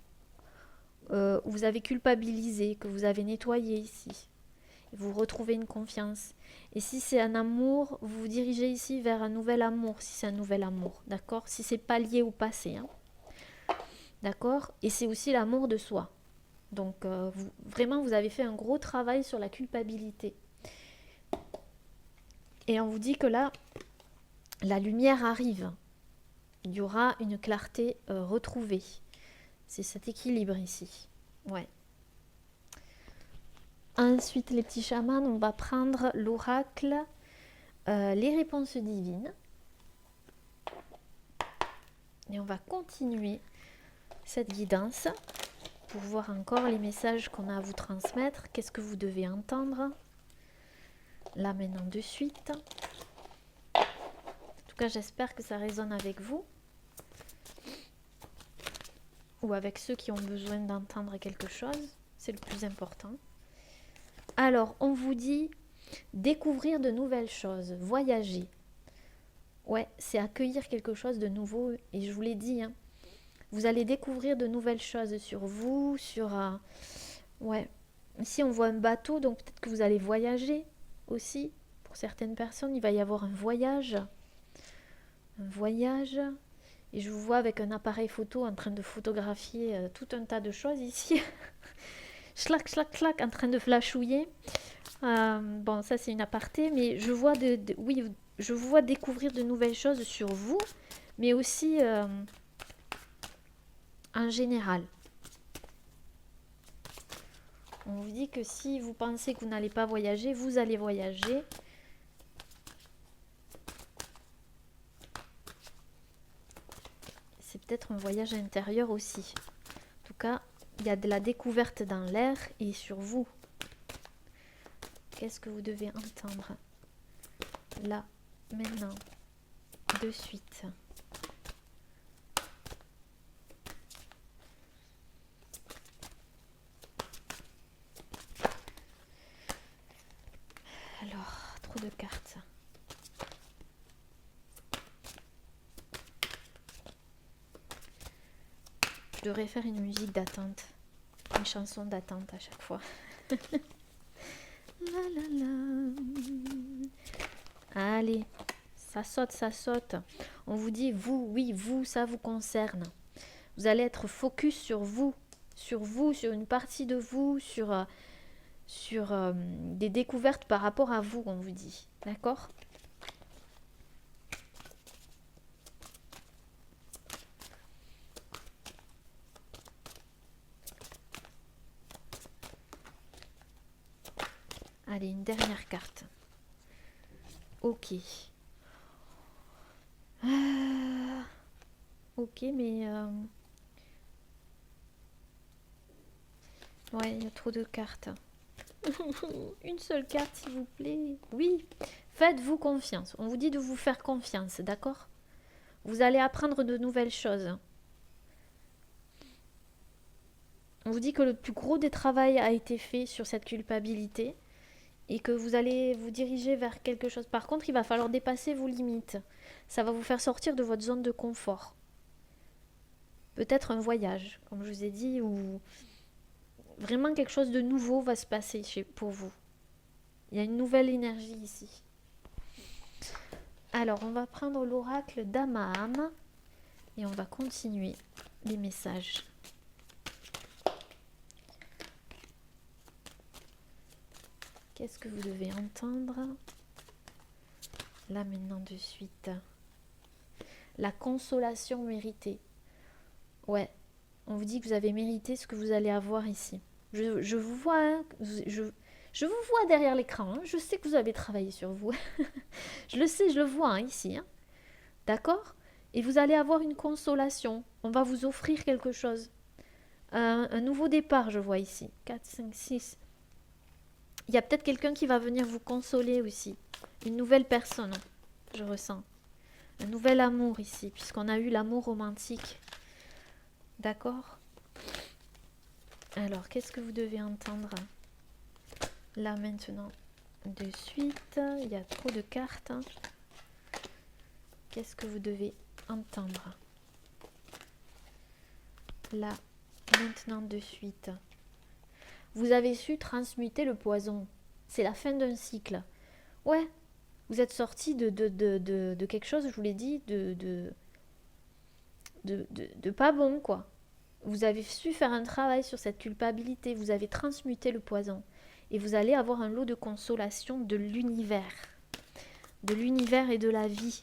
où vous avez culpabilisé, que vous avez nettoyé ici. Et vous retrouvez une confiance. Et si c'est un amour, vous vous dirigez ici vers un nouvel amour, si c'est un nouvel amour. D'accord? Si c'est pas lié au passé. Hein. D'accord? Et c'est aussi l'amour de soi. Donc vraiment, vous avez fait un gros travail sur la culpabilité. Et on vous dit que là, la lumière arrive. Il y aura une clarté retrouvée. C'est cet équilibre ici. Ouais. Ensuite, les petits chamans, on va prendre l'oracle, les réponses divines. Et on va continuer cette guidance pour voir encore les messages qu'on a à vous transmettre. Qu'est-ce que vous devez entendre là maintenant de suite. En tout cas, j'espère que ça résonne avec vous ou avec ceux qui ont besoin d'entendre quelque chose. C'est le plus important. Alors, on vous dit Découvrir de nouvelles choses, voyager. Ouais, c'est accueillir quelque chose de nouveau. Et je vous l'ai dit, hein, vous allez découvrir de nouvelles choses sur vous, sur... ouais. Ici, on voit un bateau, donc peut-être que vous allez voyager aussi. Pour certaines personnes, il va y avoir un voyage. Un voyage. Et je vous vois avec un appareil photo en train de photographier tout un tas de choses ici. Schlac, schlac, clac, en train de flashouiller. Bon, ça c'est une aparté, mais je vois oui, je vous vois découvrir de nouvelles choses sur vous, mais aussi en général. On vous dit que si vous pensez que vous n'allez pas voyager, vous allez voyager. C'est peut-être un voyage intérieur aussi. En tout cas, il y a de la découverte dans l'air et sur vous. Qu'est-ce que vous devez entendre là, maintenant, de suite? Alors, trop de cartes. Je devrais faire une musique d'attente. Une chanson d'attente à chaque fois. La, la, la. Allez, ça saute, ça saute. On vous dit, vous, oui, vous, ça vous concerne. Vous allez être focus sur vous, sur une partie de vous, sur des découvertes par rapport à vous, on vous dit. D'accord ? Allez, une dernière carte. Ok. Ok, mais... ouais, il y a trop de cartes. Une seule carte, s'il vous plaît. Oui, faites-vous confiance. On vous dit de vous faire confiance, d'accord ? Vous allez apprendre de nouvelles choses. On vous dit que le plus gros des travaux a été fait sur cette culpabilité et que vous allez vous diriger vers quelque chose. Par contre, il va falloir dépasser vos limites. Ça va vous faire sortir de votre zone de confort. Peut-être un voyage, comme je vous ai dit, ou vraiment quelque chose de nouveau va se passer pour vous. Il y a une nouvelle énergie ici. Alors, on va prendre l'oracle d'Amaham et on va continuer les messages. Qu'est-ce que vous devez entendre là maintenant de suite? La consolation méritée. Ouais, on vous dit que vous avez mérité ce que vous allez avoir ici. Je vous vois, hein, je vous vois derrière l'écran. Hein, je sais que vous avez travaillé sur vous. Je le sais, je le vois hein, ici. Hein, d'accord? Et vous allez avoir une consolation. On va vous offrir quelque chose. Un nouveau départ, je vois ici. 4, 5, 6. Il y a peut-être quelqu'un qui va venir vous consoler aussi. Une nouvelle personne, je ressens. Un nouvel amour ici, puisqu'on a eu l'amour romantique. D'accord? Alors, qu'est-ce que vous devez entendre là maintenant? De suite, il y a trop de cartes. Qu'est-ce que vous devez entendre là maintenant de suite? Vous avez su transmuter le poison. C'est la fin d'un cycle. Ouais, vous êtes sorti de quelque chose, je vous l'ai dit, de pas bon, quoi. Vous avez su faire un travail sur cette culpabilité. Vous avez transmuté le poison. Et vous allez avoir un lot de consolation de l'univers. De l'univers et de la vie.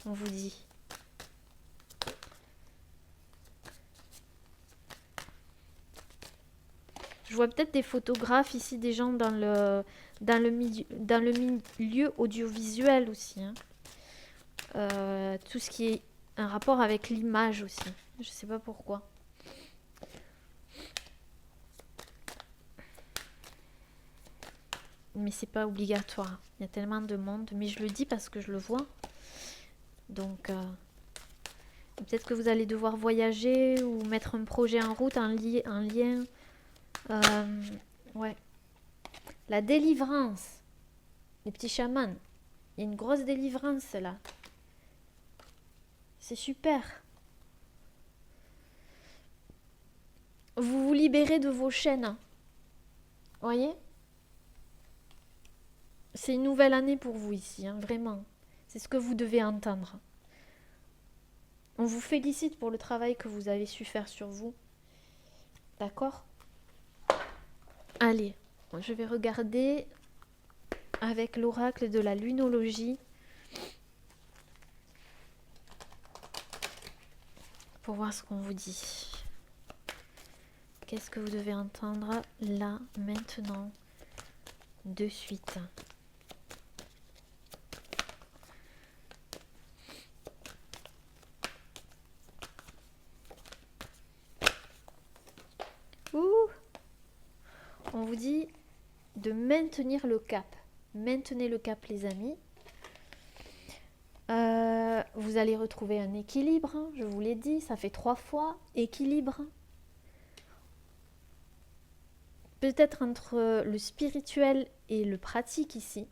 On vous dit. Je vois peut-être des photographes ici, des gens dans le milieu audiovisuel aussi. Hein. Tout ce qui est un rapport avec l'image aussi. Je sais pas pourquoi. Mais c'est pas obligatoire. Il y a tellement de monde. Mais je le dis parce que je le vois. Donc, peut-être que vous allez devoir voyager ou mettre un projet en route, un lien. Ouais. La délivrance. Les petits chamans. Il y a une grosse délivrance là. C'est super. Vous vous libérez de vos chaînes. Voyez? C'est une nouvelle année pour vous ici, hein, vraiment. C'est ce que vous devez entendre. On vous félicite pour le travail que vous avez su faire sur vous. D'accord? Allez, je vais regarder avec l'oracle de la lunologie pour voir ce qu'on vous dit. Qu'est-ce que vous devez entendre là, maintenant, de suite? Ouh! On vous dit de maintenir le cap. Maintenez le cap, les amis. Vous allez retrouver un équilibre, hein, je vous l'ai dit, ça fait 3 fois. Équilibre. Peut-être entre le spirituel et le pratique ici.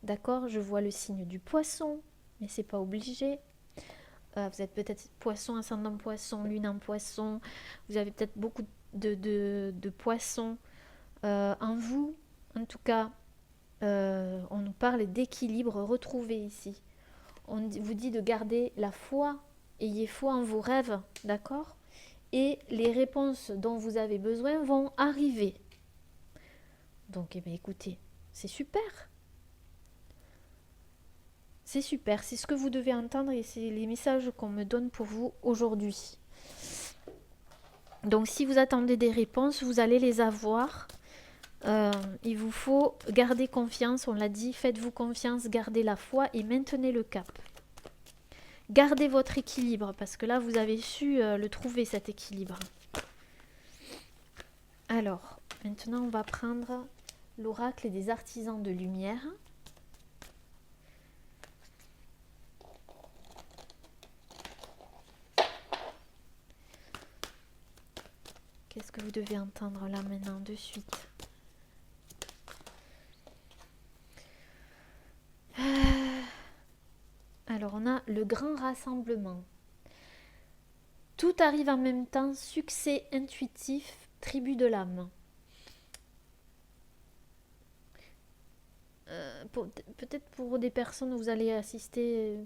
D'accord? Je vois le signe du poisson, mais c'est pas obligé. Vous êtes peut-être poisson, ascendant poisson, lune en poisson. Vous avez peut-être beaucoup de poissons en vous. En tout cas, on nous parle d'équilibre retrouvé ici. On vous dit de garder la foi. Ayez foi en vos rêves, d'accord? Et les réponses dont vous avez besoin vont arriver. Donc, eh bien, écoutez, c'est super. C'est super, c'est ce que vous devez entendre et c'est les messages qu'on me donne pour vous aujourd'hui. Donc, si vous attendez des réponses, vous allez les avoir. Il vous faut garder confiance, on l'a dit, faites-vous confiance, gardez la foi et maintenez le cap. Gardez votre équilibre parce que là, vous avez su le trouver, cet équilibre. Alors, maintenant, on va prendre l'oracle des artisans de lumière. Qu'est-ce que vous devez entendre là maintenant de suite? Alors, on a le grand rassemblement. Tout arrive en même temps, succès intuitif, tribu de l'âme. Peut-être pour des personnes, vous allez assister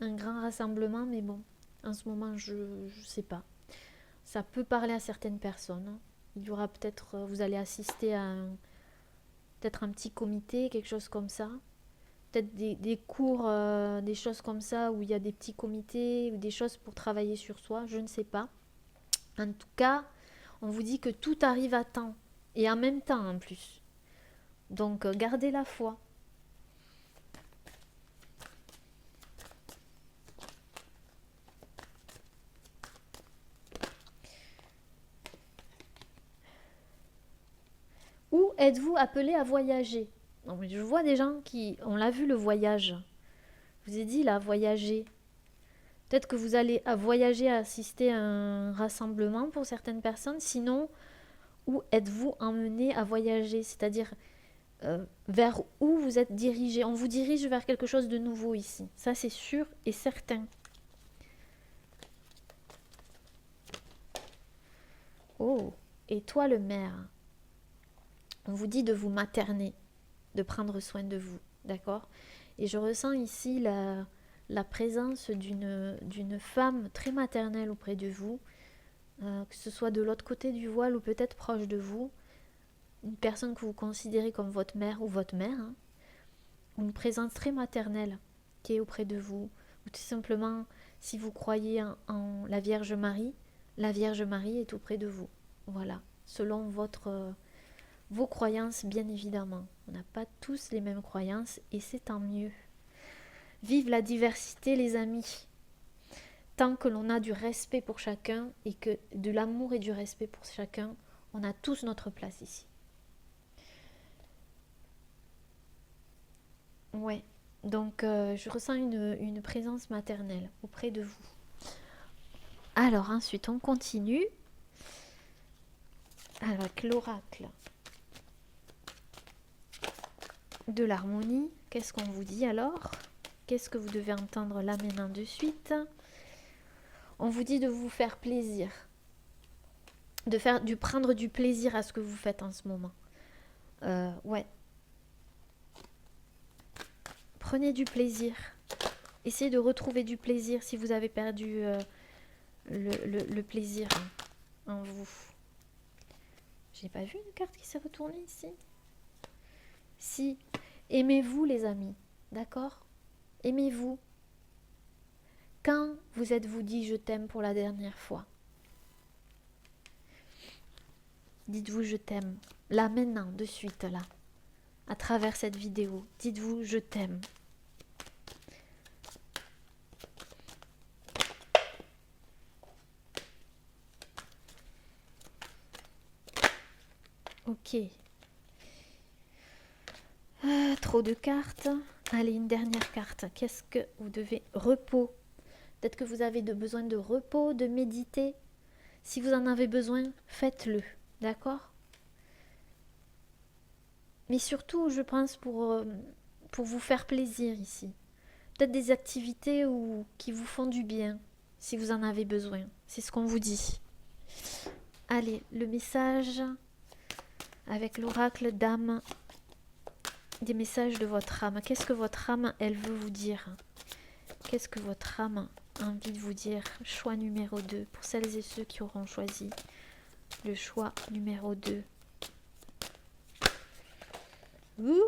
à un grand rassemblement, mais bon, en ce moment, je ne sais pas. Ça peut parler à certaines personnes. Il y aura peut-être, vous allez assister à peut-être un petit comité, quelque chose comme ça. Peut-être des cours, des choses comme ça, où il y a des petits comités, ou des choses pour travailler sur soi, je ne sais pas. En tout cas, on vous dit que tout arrive à temps, et en même temps en plus. Donc, gardez la foi. Où êtes-vous appelé à voyager? Non, mais je vois des gens qui... On l'a vu, le voyage. Je vous ai dit, là, voyager. Peut-être que vous allez à voyager, à assister à un rassemblement pour certaines personnes. Sinon, où êtes-vous emmené à voyager? C'est-à-dire, vers où vous êtes dirigé? On vous dirige vers quelque chose de nouveau ici. Ça, c'est sûr et certain. Oh, et toi, le maire? On vous dit de vous materner, de prendre soin de vous, d'accord? Et je ressens ici la présence d'une femme très maternelle auprès de vous, que ce soit de l'autre côté du voile ou peut-être proche de vous, une personne que vous considérez comme votre mère ou votre mère, hein, ou une présence très maternelle qui est auprès de vous, ou tout simplement si vous croyez en la Vierge Marie est auprès de vous, voilà, selon vos croyances, bien évidemment. On n'a pas tous les mêmes croyances et c'est tant mieux. Vive la diversité, les amis. Tant que l'on a du respect pour chacun et que de l'amour et du respect pour chacun, on a tous notre place ici. Ouais, donc je ressens une présence maternelle auprès de vous. Alors ensuite, on continue avec l'oracle de l'harmonie. Qu'est-ce qu'on vous dit alors? Qu'est-ce que vous devez entendre là maintenant de suite? On vous dit de vous faire plaisir, de prendre du plaisir à ce que vous faites en ce moment. Ouais. Prenez du plaisir. Essayez de retrouver du plaisir si vous avez perdu le plaisir en vous. J'ai pas vu une carte qui s'est retournée ici? Si. Aimez-vous les amis, d'accord? Aimez-vous. Quand vous êtes-vous dit je t'aime pour la dernière fois? Dites-vous je t'aime. Là maintenant, de suite là. À travers cette vidéo. Dites-vous je t'aime. Ok. Trop de cartes. Allez, une dernière carte. Qu'est-ce que vous devez... Repos. Peut-être que vous avez besoin de repos, de méditer. Si vous en avez besoin, faites-le. D'accord? Mais surtout, je pense pour vous faire plaisir ici. Peut-être des activités qui vous font du bien, si vous en avez besoin. C'est ce qu'on vous dit. Allez, le message avec l'oracle d'âme, des messages de votre âme. Qu'est-ce que votre âme, elle veut vous dire? Qu'est-ce que votre âme a envie de vous dire? Choix numéro 2, pour celles et ceux qui auront choisi le choix numéro 2. Ouh,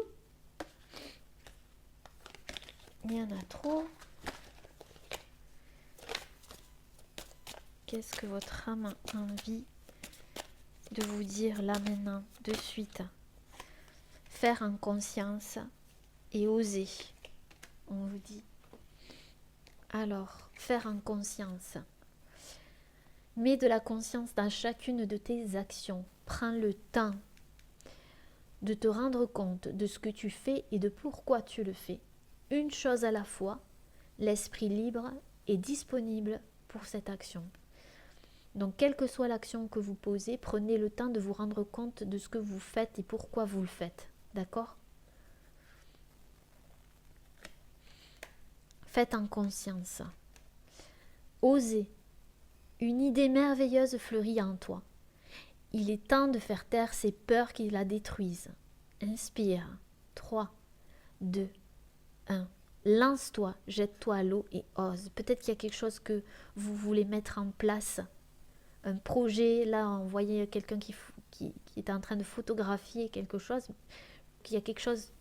il y en a trop. Qu'est-ce que votre âme a envie de vous dire là maintenant, de suite? Faire en conscience et oser, on vous dit. Alors, faire en conscience. Mets de la conscience dans chacune de tes actions. Prends le temps de te rendre compte de ce que tu fais et de pourquoi tu le fais. Une chose à la fois, l'esprit libre est disponible pour cette action. Donc, quelle que soit l'action que vous posez, prenez le temps de vous rendre compte de ce que vous faites et pourquoi vous le faites. D'accord? Faites en conscience. Osez. Une idée merveilleuse fleurit en toi. Il est temps de faire taire ces peurs qui la détruisent. Inspire. 3, 2, 1. Lance-toi, jette-toi à l'eau et ose. Peut-être qu'il y a quelque chose que vous voulez mettre en place. Un projet, là on voyait quelqu'un qui était en train de photographier quelque chose. Qu'il y a quelque chose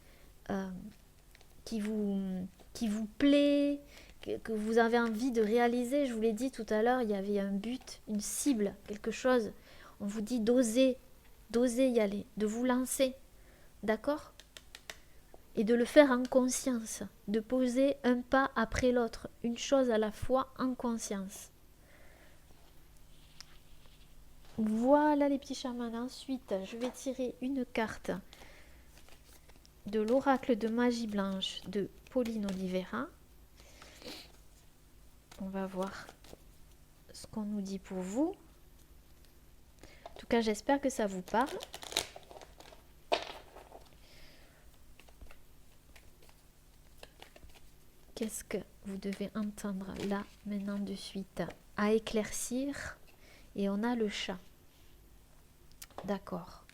qui vous plaît, que vous avez envie de réaliser. Je vous l'ai dit tout à l'heure, il y avait un but, une cible, quelque chose. On vous dit d'oser y aller, de vous lancer, d'accord? Et de le faire en conscience, de poser un pas après l'autre, une chose à la fois en conscience. Voilà les petits chamans. Ensuite, je vais tirer une carte de l'oracle de magie blanche de Pauline Oliveira. On va voir ce qu'on nous dit pour vous. En tout cas, j'espère que ça vous parle. Qu'est-ce que vous devez entendre là, maintenant, de suite? À éclaircir. Et on a le chat. D'accord.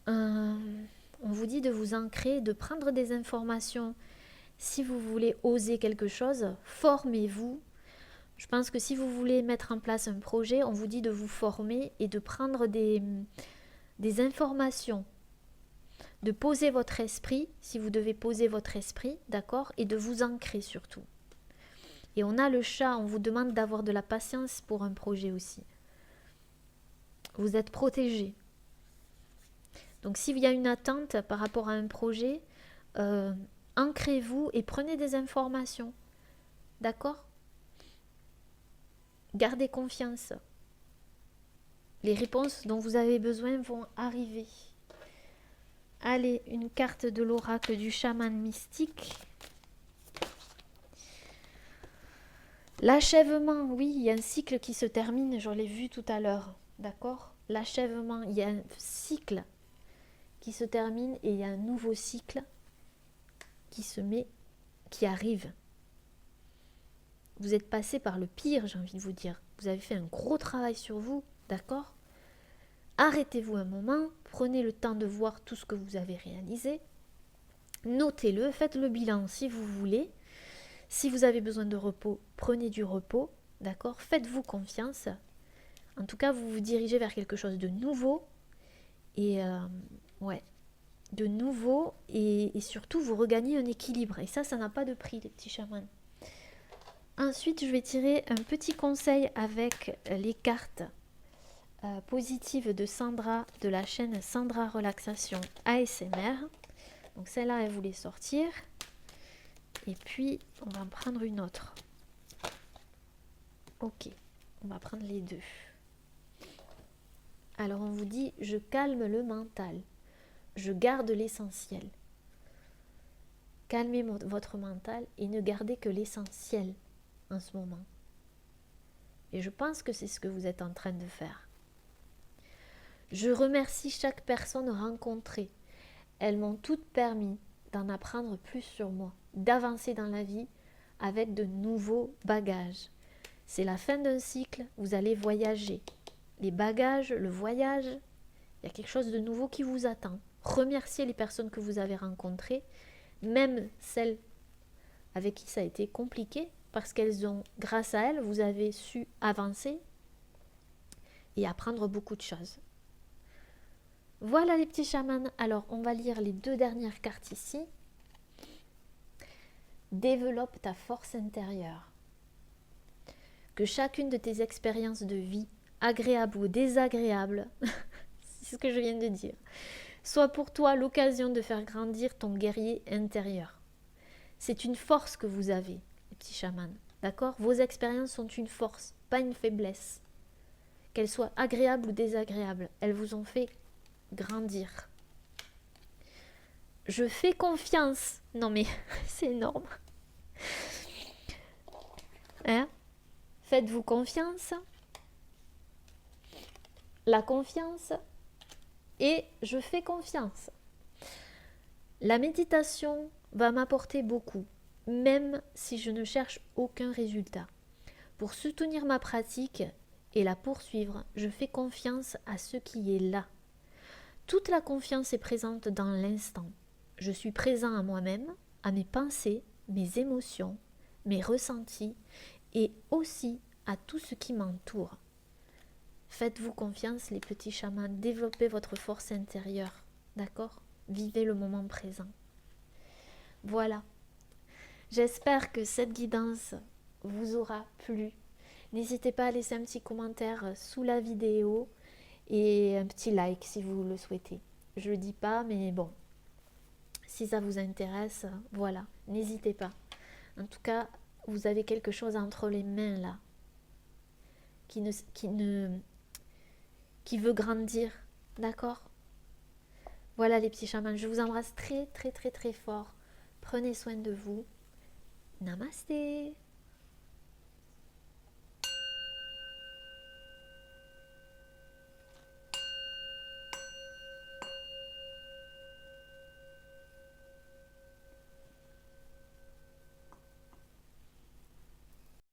On vous dit de vous ancrer, de prendre des informations. Si vous voulez oser quelque chose, formez-vous. Je pense que si vous voulez mettre en place un projet, on vous dit de vous former et de prendre des informations. De poser votre esprit, si vous devez poser votre esprit, d'accord, et de vous ancrer surtout. Et on a le chat, on vous demande d'avoir de la patience pour un projet aussi. Vous êtes protégé. Donc s'il y a une attente par rapport à un projet, ancrez-vous et prenez des informations. D'accord? Gardez confiance. Les réponses dont vous avez besoin vont arriver. Allez, une carte de l'oracle du chaman mystique. L'achèvement, oui, il y a un cycle qui se termine, je l'ai vu tout à l'heure. D'accord? L'achèvement, il y a un cycle qui se termine et il y a un nouveau cycle qui arrive. Vous êtes passé par le pire, j'ai envie de vous dire. Vous avez fait un gros travail sur vous, d'accord? Arrêtez-vous un moment, prenez le temps de voir tout ce que vous avez réalisé. Notez-le, faites le bilan si vous voulez. Si vous avez besoin de repos, prenez du repos, d'accord? Faites-vous confiance. En tout cas, vous vous dirigez vers quelque chose de nouveau. Et de nouveau. Et surtout, vous regagnez un équilibre. Et ça n'a pas de prix, les petits chamans. Ensuite, je vais tirer un petit conseil avec les cartes positives de Sandra, de la chaîne Sandra Relaxation ASMR. Donc celle-là, elle voulait sortir. Et puis, on va en prendre une autre. Ok, on va prendre les deux. Alors, on vous dit, je calme le mental. Je garde l'essentiel. Calmez votre mental et ne gardez que l'essentiel en ce moment. Et je pense que c'est ce que vous êtes en train de faire. Je remercie chaque personne rencontrée. Elles m'ont toutes permis d'en apprendre plus sur moi, d'avancer dans la vie avec de nouveaux bagages. C'est la fin d'un cycle, vous allez voyager. Les bagages, le voyage, il y a quelque chose de nouveau qui vous attend. Remerciez les personnes que vous avez rencontrées, même celles avec qui ça a été compliqué, parce qu'elles ont, grâce à elles, vous avez su avancer et apprendre beaucoup de choses. Voilà les petits chamans. Alors, on va lire les deux dernières cartes ici. Développe ta force intérieure. Que chacune de tes expériences de vie, agréables ou désagréables, c'est ce que je viens de dire, soit pour toi l'occasion de faire grandir ton guerrier intérieur. C'est une force que vous avez, les petits chamans. D'accord? Vos expériences sont une force, pas une faiblesse. Qu'elles soient agréables ou désagréables, elles vous ont fait grandir. Je fais confiance. Non mais c'est énorme. Hein? Faites-vous confiance. La confiance et je fais confiance. La méditation va m'apporter beaucoup, même si je ne cherche aucun résultat. Pour soutenir ma pratique et la poursuivre, je fais confiance à ce qui est là. Toute la confiance est présente dans l'instant. Je suis présent à moi-même, à mes pensées, mes émotions, mes ressentis et aussi à tout ce qui m'entoure. Faites-vous confiance les petits chamans, développez votre force intérieure, d'accord? Vivez le moment présent. Voilà. J'espère que cette guidance vous aura plu. N'hésitez pas à laisser un petit commentaire sous la vidéo et un petit like si vous le souhaitez. Je ne le dis pas, mais bon, si ça vous intéresse, voilà, n'hésitez pas. En tout cas, vous avez quelque chose entre les mains là, qui veut grandir, d'accord? Voilà les petits chamans, je vous embrasse très très très très fort. Prenez soin de vous. Namasté.